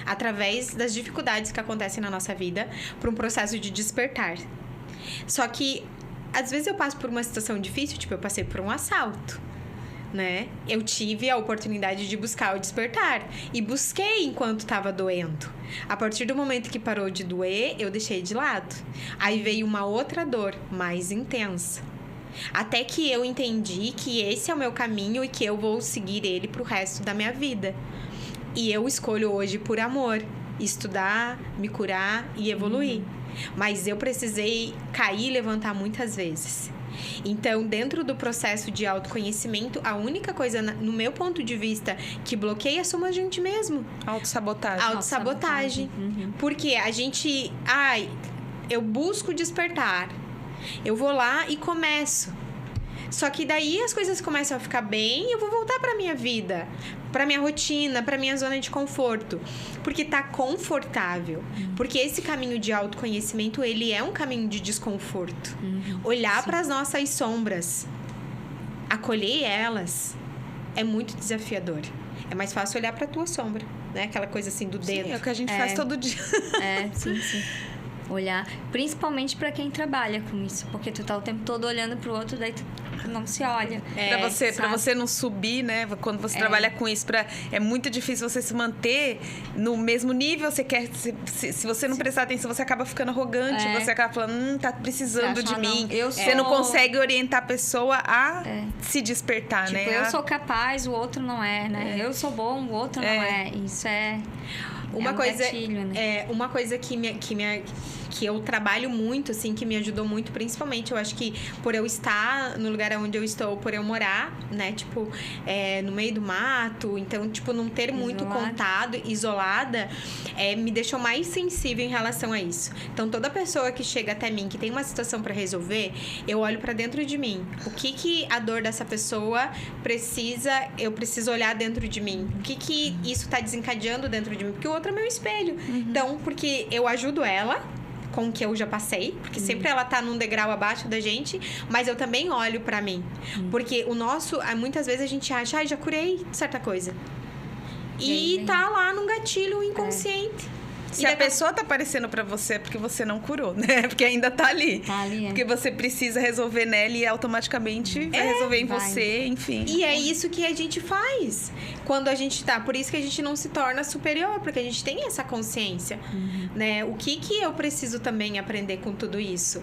S3: através das dificuldades que acontecem na nossa vida, para um processo de despertar. Só que, às vezes eu passo por uma situação difícil, tipo, eu passei por um assalto, né? Eu tive a oportunidade de buscar o despertar. E busquei enquanto estava doendo. A partir do momento que parou de doer, eu deixei de lado. Aí veio uma outra dor, mais intensa. Até que eu entendi que esse é o meu caminho e que eu vou seguir ele pro resto da minha vida. E eu escolho hoje por amor, estudar, me curar e evoluir. Mas eu precisei cair e levantar muitas vezes. Então, dentro do processo de autoconhecimento, a única coisa, no meu ponto de vista, que bloqueia somos a gente mesmo.
S1: Autossabotagem.
S3: Autossabotagem. Porque a gente... eu busco despertar. Eu vou lá e começo. Só que daí as coisas começam a ficar bem e eu vou voltar pra minha vida, pra minha rotina, pra minha zona de conforto. Porque tá confortável. Porque esse caminho de autoconhecimento, ele é um caminho de desconforto. Olhar para as nossas sombras, acolher elas, é muito desafiador. É mais fácil olhar pra tua sombra, né? Aquela coisa assim do dedo.
S1: Sim, é o que a gente faz todo dia.
S2: Sim. Olhar, principalmente pra quem trabalha com isso, porque tu tá o tempo todo olhando pro outro, daí tu não se olha.
S1: Pra você não subir, né? Quando você trabalha com isso, é muito difícil você se manter no mesmo nível. Você quer, se você não prestar atenção, você acaba ficando arrogante. Você acaba falando, tá precisando de mim. Você não consegue orientar a pessoa a se despertar,
S2: tipo,
S1: né?
S2: Eu sou capaz, o outro não é, né? Eu sou bom, o outro não é. Isso é...
S3: Uma coisa,
S2: gatilho, né?
S3: Uma coisa que eu trabalho muito, assim, que me ajudou muito, principalmente, eu acho que por eu estar no lugar onde eu estou, por eu morar, né, tipo, no meio do mato, então, tipo, não ter muito contato, isolada, me deixou mais sensível em relação a isso. Então, toda pessoa que chega até mim, que tem uma situação pra resolver, eu olho pra dentro de mim. O que a dor dessa pessoa eu preciso olhar dentro de mim. O que isso tá desencadeando dentro de mim? Porque o outro é meu espelho. Então, porque eu ajudo ela com o que eu já passei, porque sempre ela tá num degrau abaixo da gente, mas eu também olho pra mim. Porque muitas vezes a gente acha, já curei certa coisa. E tá lá num gatilho inconsciente.
S1: Se a pessoa tá aparecendo pra você, é porque você não curou, né? Porque ainda tá ali.
S2: Tá ali,
S1: Porque você precisa resolver nela e automaticamente vai resolver em você, enfim.
S3: E é isso que a gente faz quando a gente tá. Por isso que a gente não se torna superior, porque a gente tem essa consciência, né? O que eu preciso também aprender com tudo isso,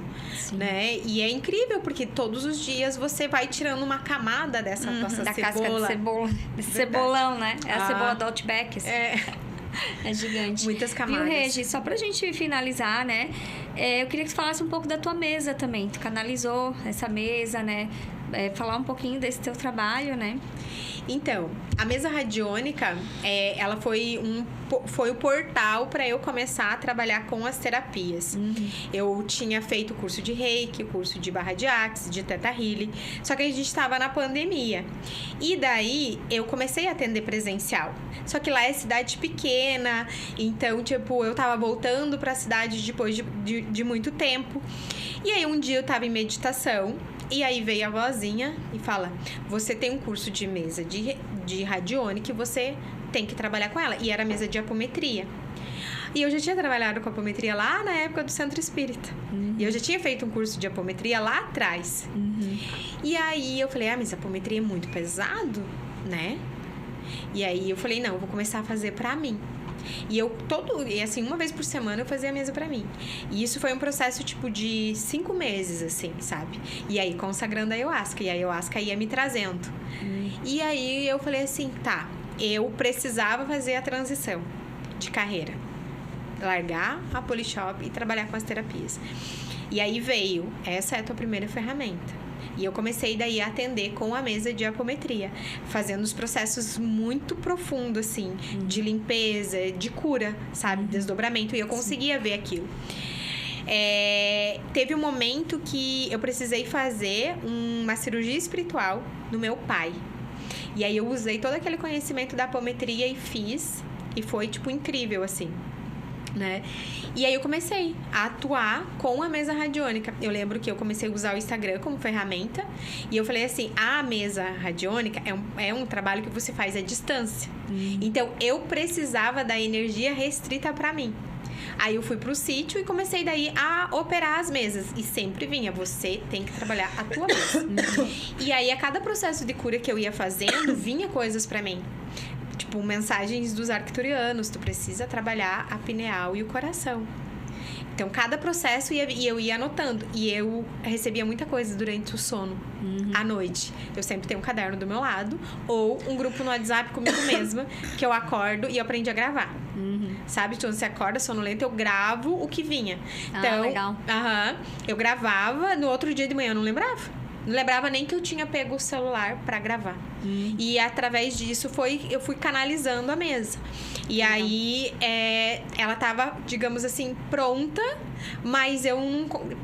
S3: né? E é incrível, porque todos os dias você vai tirando uma camada dessa tua
S2: da
S3: cebola.
S2: casca de cebola. Cebolão, né? É a cebola do Outback. Assim. É gigante.
S3: Muitas camadas.
S2: Viu, Regi? Só pra gente finalizar, né? Eu queria que você falasse um pouco da tua mesa também. Tu canalizou essa mesa, né? Falar um pouquinho desse teu trabalho, né?
S3: Então, a mesa radiônica, ela foi o portal para eu começar a trabalhar com as terapias. Eu tinha feito o curso de Reiki, o curso de Barra de Axis, de Theta Healing, só que a gente estava na pandemia. E daí, eu comecei a atender presencial. Só que lá é cidade pequena, então, tipo, eu tava voltando para a cidade depois de muito tempo. E aí, um dia eu tava em meditação, e aí veio a vozinha e fala, você tem um curso de mesa de radiônica que você tem que trabalhar com ela. E era mesa de apometria. E eu já tinha trabalhado com apometria lá na época do Centro Espírita. E eu já tinha feito um curso de apometria lá atrás. E aí eu falei, mas apometria é muito pesado, né? E aí eu falei, não, eu vou começar a fazer pra mim. E assim, uma vez por semana eu fazia a mesa pra mim. E isso foi um processo, tipo, de 5 meses, assim, sabe? E aí, consagrando a Ayahuasca. E a Ayahuasca ia me trazendo. E aí, eu falei assim, tá, eu precisava fazer a transição de carreira. Largar a Polishop e trabalhar com as terapias. E aí veio, essa é a tua primeira ferramenta. E eu comecei daí a atender com a mesa de apometria, fazendo os processos muito profundos, assim, de limpeza, de cura, sabe? Desdobramento. E eu conseguia ver aquilo. Teve um momento que eu precisei fazer uma cirurgia espiritual no meu pai. E aí eu usei todo aquele conhecimento da apometria e fiz. E foi, tipo, incrível, assim. Né? E aí eu comecei a atuar com a mesa radiônica. Eu lembro que eu comecei a usar o Instagram como ferramenta. E eu falei assim, a mesa radiônica é um trabalho que você faz à distância. Então, eu precisava da energia restrita pra mim. Aí eu fui pro sítio e comecei daí a operar as mesas. E sempre vinha, você tem que trabalhar a tua mesa. E aí, a cada processo de cura que eu ia fazendo, vinha coisas pra mim. Tipo, mensagens dos arcturianos. Tu precisa trabalhar a pineal e o coração. Então, cada processo eu ia anotando. E eu recebia muita coisa durante o sono, à noite. Eu sempre tenho um caderno do meu lado. Ou um grupo no WhatsApp comigo mesma, que eu acordo e eu aprendi a gravar. Sabe? Então, você acorda sonolenta, eu gravo o que vinha. Então,
S2: legal.
S3: Eu gravava, no outro dia de manhã eu não lembrava. Não lembrava nem que eu tinha pego o celular pra gravar. E através disso eu fui canalizando a mesa. E aí ela tava, digamos assim, pronta, mas eu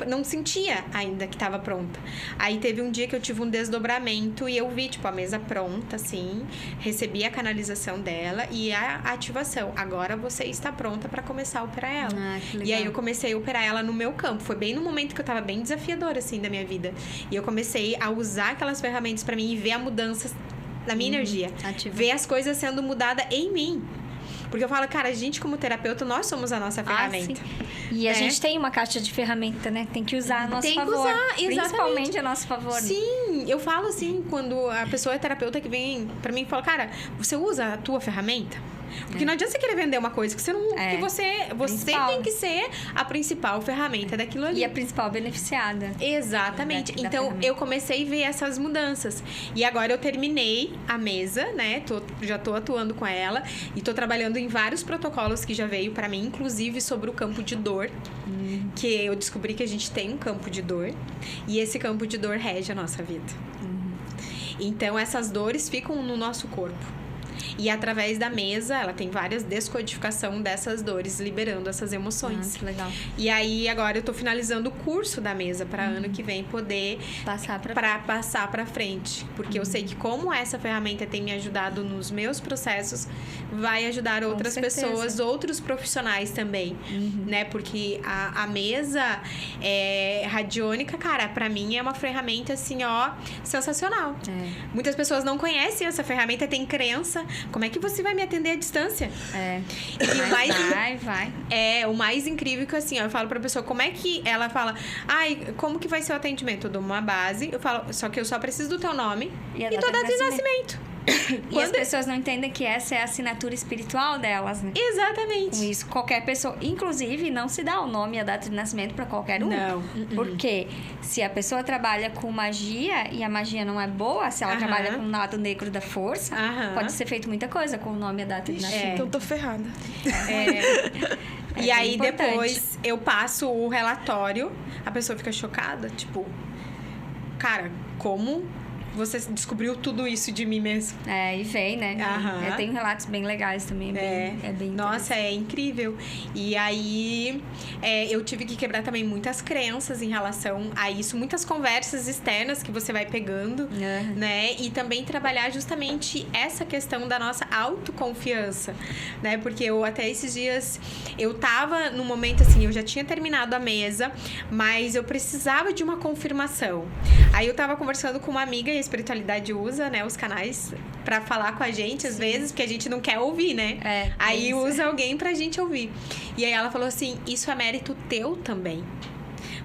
S3: não sentia ainda que tava pronta. Aí teve um dia que eu tive um desdobramento e eu vi, tipo, a mesa pronta, assim, recebi a canalização dela e a ativação. Agora você está pronta pra começar a operar ela.
S2: Que legal.
S3: E aí eu comecei a operar ela no meu campo. Foi bem no momento que eu tava bem desafiadora, assim, da minha vida. E eu comecei a usar aquelas ferramentas pra mim e ver a mudança na minha energia. Ver as coisas sendo mudadas em mim. Porque eu falo, cara, a gente como terapeuta, nós somos a nossa ferramenta.
S2: Sim. E a gente tem uma caixa de ferramenta, né? Tem que usar a nosso favor. Tem que usar, exatamente. Principalmente a nosso favor.
S3: Sim, eu falo assim, quando a pessoa é terapeuta que vem pra mim e fala, cara, você usa a tua ferramenta? Porque não adianta você querer vender uma coisa que você não. Que você tem que ser a principal ferramenta daquilo ali.
S2: E a principal beneficiada.
S3: Exatamente. Então, eu comecei a ver essas mudanças. E agora eu terminei a mesa, né? Já tô atuando com ela. E tô trabalhando em vários protocolos que já veio pra mim, inclusive sobre o campo de dor. Que eu descobri que a gente tem um campo de dor. E esse campo de dor rege a nossa vida. Então, essas dores ficam no nosso corpo. E através da mesa, ela tem várias descodificação dessas dores, liberando essas emoções.
S2: Que legal.
S3: E aí, agora eu tô finalizando o curso da mesa para ano que vem poder passar para frente. Porque eu sei que como essa ferramenta tem me ajudado nos meus processos, vai ajudar outras pessoas, outros profissionais também, né? Porque a mesa radiônica, cara, para mim é uma ferramenta assim, ó, sensacional. Muitas pessoas não conhecem essa ferramenta, tem crença. Como é que você vai me atender à distância?
S2: E vai.
S3: O mais incrível que assim, ó, eu falo pra pessoa, como é que ela fala, como que vai ser o atendimento? Eu dou uma base, eu falo, só que eu só preciso do teu nome e tua data de nascimento.
S2: E as pessoas não entendem que essa é a assinatura espiritual delas, né?
S3: Exatamente.
S2: Com isso, qualquer pessoa... Inclusive, não se dá o nome e a data de nascimento pra qualquer um.
S3: Não.
S2: Porque se a pessoa trabalha com magia e a magia não é boa, se ela trabalha com o lado negro da força, pode ser feito muita coisa com o nome e a data de nascimento.
S1: Então, tô ferrada.
S3: E aí, depois, eu passo o relatório, a pessoa fica chocada, tipo... Cara, como... Você descobriu tudo isso de mim mesmo.
S2: E vem, né? Eu tenho relatos bem legais também. Bem
S3: Nossa, é incrível. E aí, eu tive que quebrar também muitas crenças em relação a isso. Muitas conversas externas que você vai pegando, né? E também trabalhar justamente essa questão da nossa autoconfiança, né? Porque eu até esses dias, eu tava num momento assim, eu já tinha terminado a mesa, mas eu precisava de uma confirmação. Aí eu tava conversando com uma amiga e a espiritualidade usa, né, os canais pra falar com a gente, às vezes, porque a gente não quer ouvir, né? Aí usa alguém pra gente ouvir. E aí ela falou assim, isso é mérito teu também.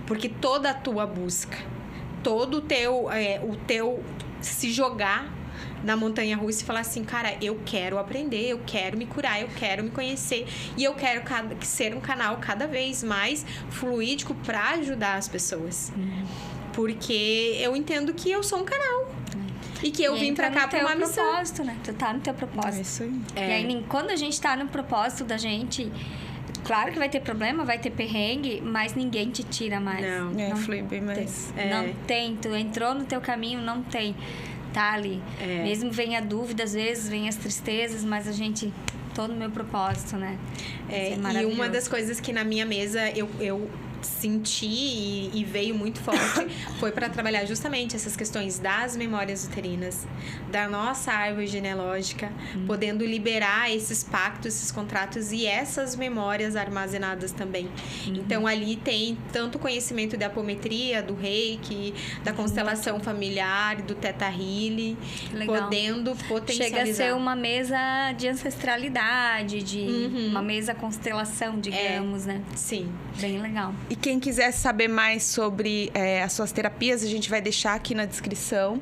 S3: Porque toda a tua busca, todo o teu se jogar na montanha-russa e falar assim, cara, eu quero aprender, eu quero me curar, eu quero me conhecer e eu quero ser um canal cada vez mais fluídico pra ajudar as pessoas. Porque eu entendo que eu sou um canal. E que eu vim pra cá pra uma missão.
S2: Propósito, né? Tu tá no teu propósito.
S1: Isso aí.
S2: E aí, quando a gente tá no propósito da gente... Claro que vai ter problema, vai ter perrengue, mas ninguém te tira mais.
S3: Não
S1: flui bem mais.
S2: Não tem. Tu entrou no teu caminho, não tem. Tá ali. Mesmo vem a dúvida, às vezes, vem as tristezas, mas a gente... Tô no meu propósito, né?
S3: E uma das coisas que na minha mesa eu senti e veio muito forte foi para trabalhar justamente essas questões das memórias uterinas, da nossa árvore genealógica, podendo liberar esses pactos, esses contratos e essas memórias armazenadas também. Então, ali tem tanto conhecimento da apometria, do reiki, da constelação familiar, do Theta Healing, podendo potencializar.
S2: Chega a ser uma mesa de ancestralidade, de uma mesa constelação, digamos, né?
S3: Sim.
S2: Bem legal.
S1: E quem quiser saber mais sobre as suas terapias, a gente vai deixar aqui na descrição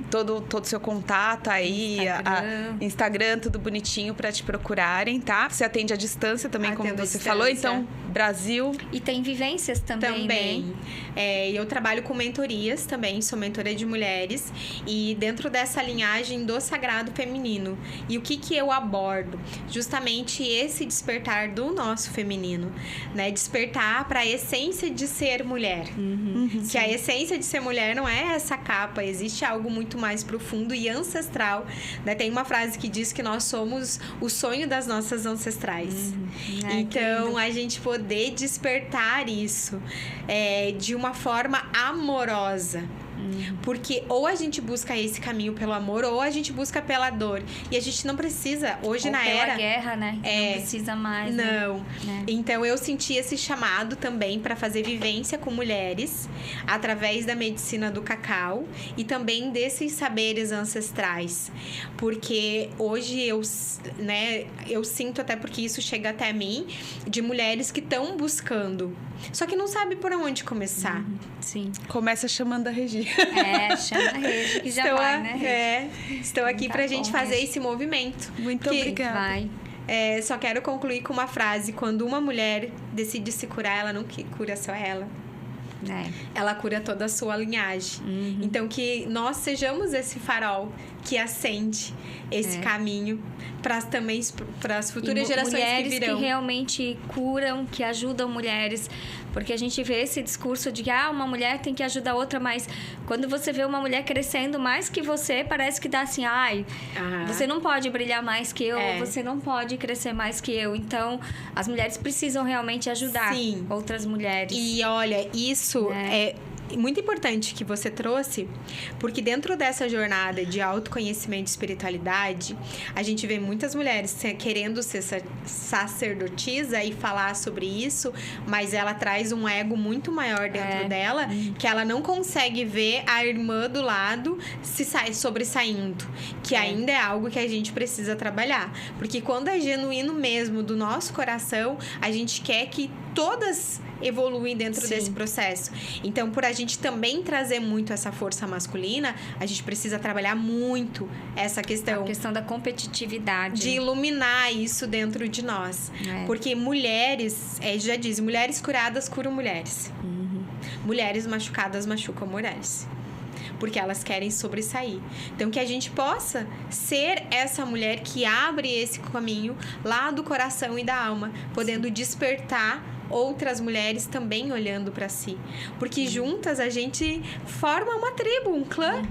S1: todo o seu contato aí, Instagram, tudo bonitinho para te procurarem, tá? Você atende à distância também, como você falou, então Brasil.
S2: E tem vivências também,
S3: né? Eu trabalho com mentorias também, sou mentora de mulheres e dentro dessa linhagem do sagrado feminino. E o que eu abordo? Justamente esse despertar do nosso feminino, né? Despertar para a essência de ser mulher. Que a essência de ser mulher não é essa capa, existe algo muito mais profundo e ancestral, né? Tem uma frase que diz que nós somos o sonho das nossas ancestrais. Então, a gente poder despertar isso de uma forma amorosa. Porque ou a gente busca esse caminho pelo amor, ou a gente busca pela dor. E a gente não precisa, hoje
S2: ou
S3: na
S2: pela
S3: era...
S2: guerra, né? Não precisa mais.
S3: Não.
S2: Né?
S3: Então, eu senti esse chamado também para fazer vivência com mulheres, através da medicina do cacau e também desses saberes ancestrais. Porque hoje eu sinto, até porque isso chega até mim, de mulheres que estão buscando. Só que não sabe por onde começar.
S2: Sim.
S1: Começa chamando a Regi.
S2: Chama a Regi que já vai, né, Regi?
S3: Estou aqui pra gente fazer esse movimento.
S1: Muito obrigada.
S2: Vai.
S3: Só quero concluir com uma frase. Quando uma mulher decide se curar, ela não cura só ela. Ela cura toda a sua linhagem. Então, que nós sejamos esse farol que acende esse caminho também para as futuras gerações
S2: mulheres
S3: que virão.
S2: Que realmente curam, que ajudam mulheres. Porque a gente vê esse discurso de que uma mulher tem que ajudar a outra, mas quando você vê uma mulher crescendo mais que você, parece que dá assim, você não pode brilhar mais que eu, você não pode crescer mais que eu. Então, as mulheres precisam realmente ajudar outras mulheres.
S3: E olha, isso é muito importante que você trouxe, porque dentro dessa jornada de autoconhecimento e espiritualidade, a gente vê muitas mulheres querendo ser sacerdotisa e falar sobre isso, mas ela traz um ego muito maior dentro dela, que ela não consegue ver a irmã do lado se sobressaindo, que ainda é algo que a gente precisa trabalhar. Porque quando é genuíno mesmo do nosso coração, a gente quer que todas evoluem dentro desse processo. Então, por a gente também trazer muito essa força masculina, a gente precisa trabalhar muito essa questão.
S2: A questão da competitividade.
S3: De iluminar isso dentro de nós. Porque mulheres, já diz, mulheres curadas curam mulheres. Mulheres machucadas machucam mulheres. Porque elas querem sobressair. Então, que a gente possa ser essa mulher que abre esse caminho lá do coração e da alma, podendo despertar outras mulheres também olhando para si. Porque juntas a gente forma uma tribo, um clã.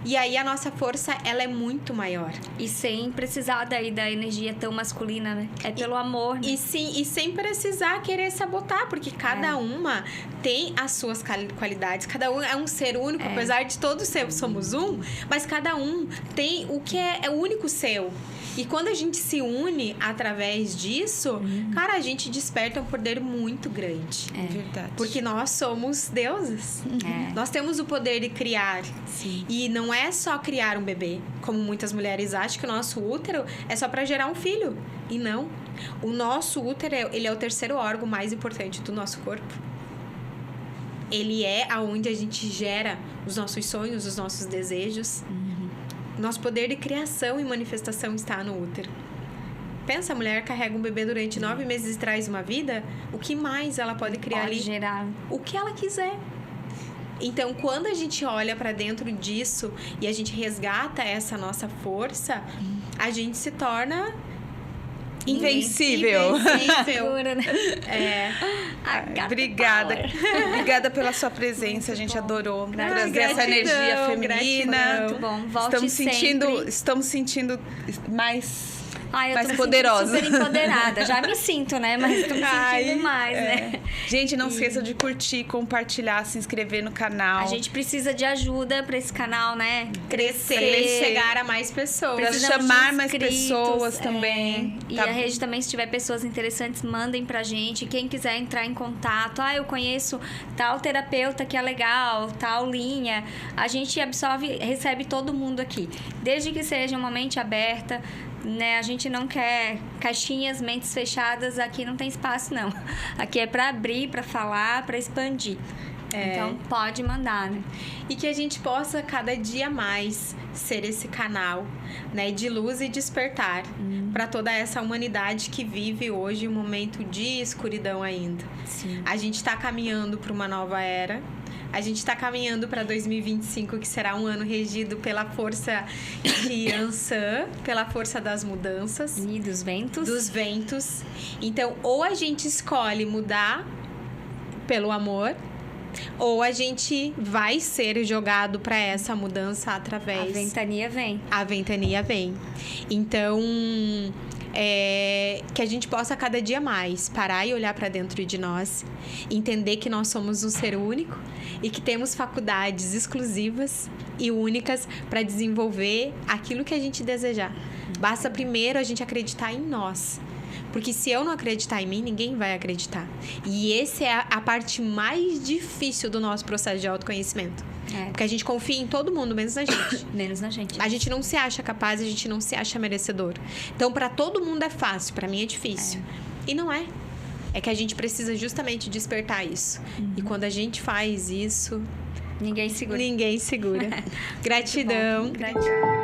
S3: E aí a nossa força, ela é muito maior.
S2: E sem precisar daí da energia tão masculina, né? É pelo amor, né?
S3: E sem precisar querer sabotar, porque cada uma tem as suas qualidades. Cada um é um ser único, apesar de todos somos um, mas cada um tem o que é o único seu. E quando a gente se une através disso, cara, a gente desperta um poder muito grande.
S1: É verdade.
S3: Porque nós somos deusas. Nós temos o poder de criar.
S2: Sim.
S3: E não é só criar um bebê. Como muitas mulheres acham que o nosso útero é só para gerar um filho. E não. O nosso útero, ele é o terceiro órgão mais importante do nosso corpo. Ele é aonde a gente gera os nossos sonhos, os nossos desejos. Nosso poder de criação e manifestação está no útero. Pensa, a mulher carrega um bebê durante 9 meses e traz uma vida, o que mais ela pode criar ali?
S2: Gerar.
S3: O que ela quiser. Então, quando a gente olha para dentro disso e a gente resgata essa nossa força, a gente se torna
S1: invencível.
S2: Segura, né?
S1: Obrigada. Obrigada pela sua presença. A gente adorou trazer essa energia feminina.
S2: Muito bom. Volte
S1: Estamos sentindo mais
S2: Ai, eu
S1: mais
S2: tô me
S1: poderosa.
S2: sentindo super empoderada. Já me sinto, né? Mas tô me sentindo mais, né?
S1: Gente, não esqueça de curtir, compartilhar, se inscrever no canal.
S2: A gente precisa de ajuda pra esse canal, né?
S3: Crescer, chegar a mais pessoas.
S1: Pra
S2: Precisamos
S1: chamar
S2: de
S1: mais
S2: inscritos,
S1: pessoas também.
S2: E
S1: Tá
S2: a rede também, se tiver pessoas interessantes, mandem pra gente. Quem quiser entrar em contato. Eu conheço tal terapeuta que é legal, tal linha. A gente absorve, recebe todo mundo aqui. Desde que seja uma mente aberta, né? A gente não quer caixinhas, mentes fechadas. Aqui não tem espaço, não. Aqui é pra abrir, pra falar, pra expandir. Então, pode mandar, né?
S3: E que a gente possa, cada dia mais, ser esse canal, né, de luz e despertar para toda essa humanidade que vive hoje um momento de escuridão ainda.
S2: Sim.
S3: A gente está caminhando para uma nova era. A gente está caminhando para 2025, que será um ano regido pela força de Yansan, pela força das mudanças.
S2: E dos ventos.
S3: Dos ventos. Então, ou a gente escolhe mudar pelo amor, ou a gente vai ser jogado para essa mudança através...
S2: A ventania vem.
S3: A ventania vem. Então, que a gente possa cada dia mais parar e olhar para dentro de nós, entender que nós somos um ser único e que temos faculdades exclusivas e únicas para desenvolver aquilo que a gente desejar. Basta primeiro a gente acreditar em nós. Porque se eu não acreditar em mim, ninguém vai acreditar. E essa é a parte mais difícil do nosso processo de autoconhecimento. Porque a gente confia em todo mundo, menos na gente.
S2: Menos na gente.
S3: A gente não se acha capaz, a gente não se acha merecedor. Então, para todo mundo é fácil, para mim é difícil. E não é. É que a gente precisa justamente despertar isso. E quando a gente faz isso...
S2: Ninguém segura.
S3: Ninguém segura. Gratidão.
S2: Gratidão.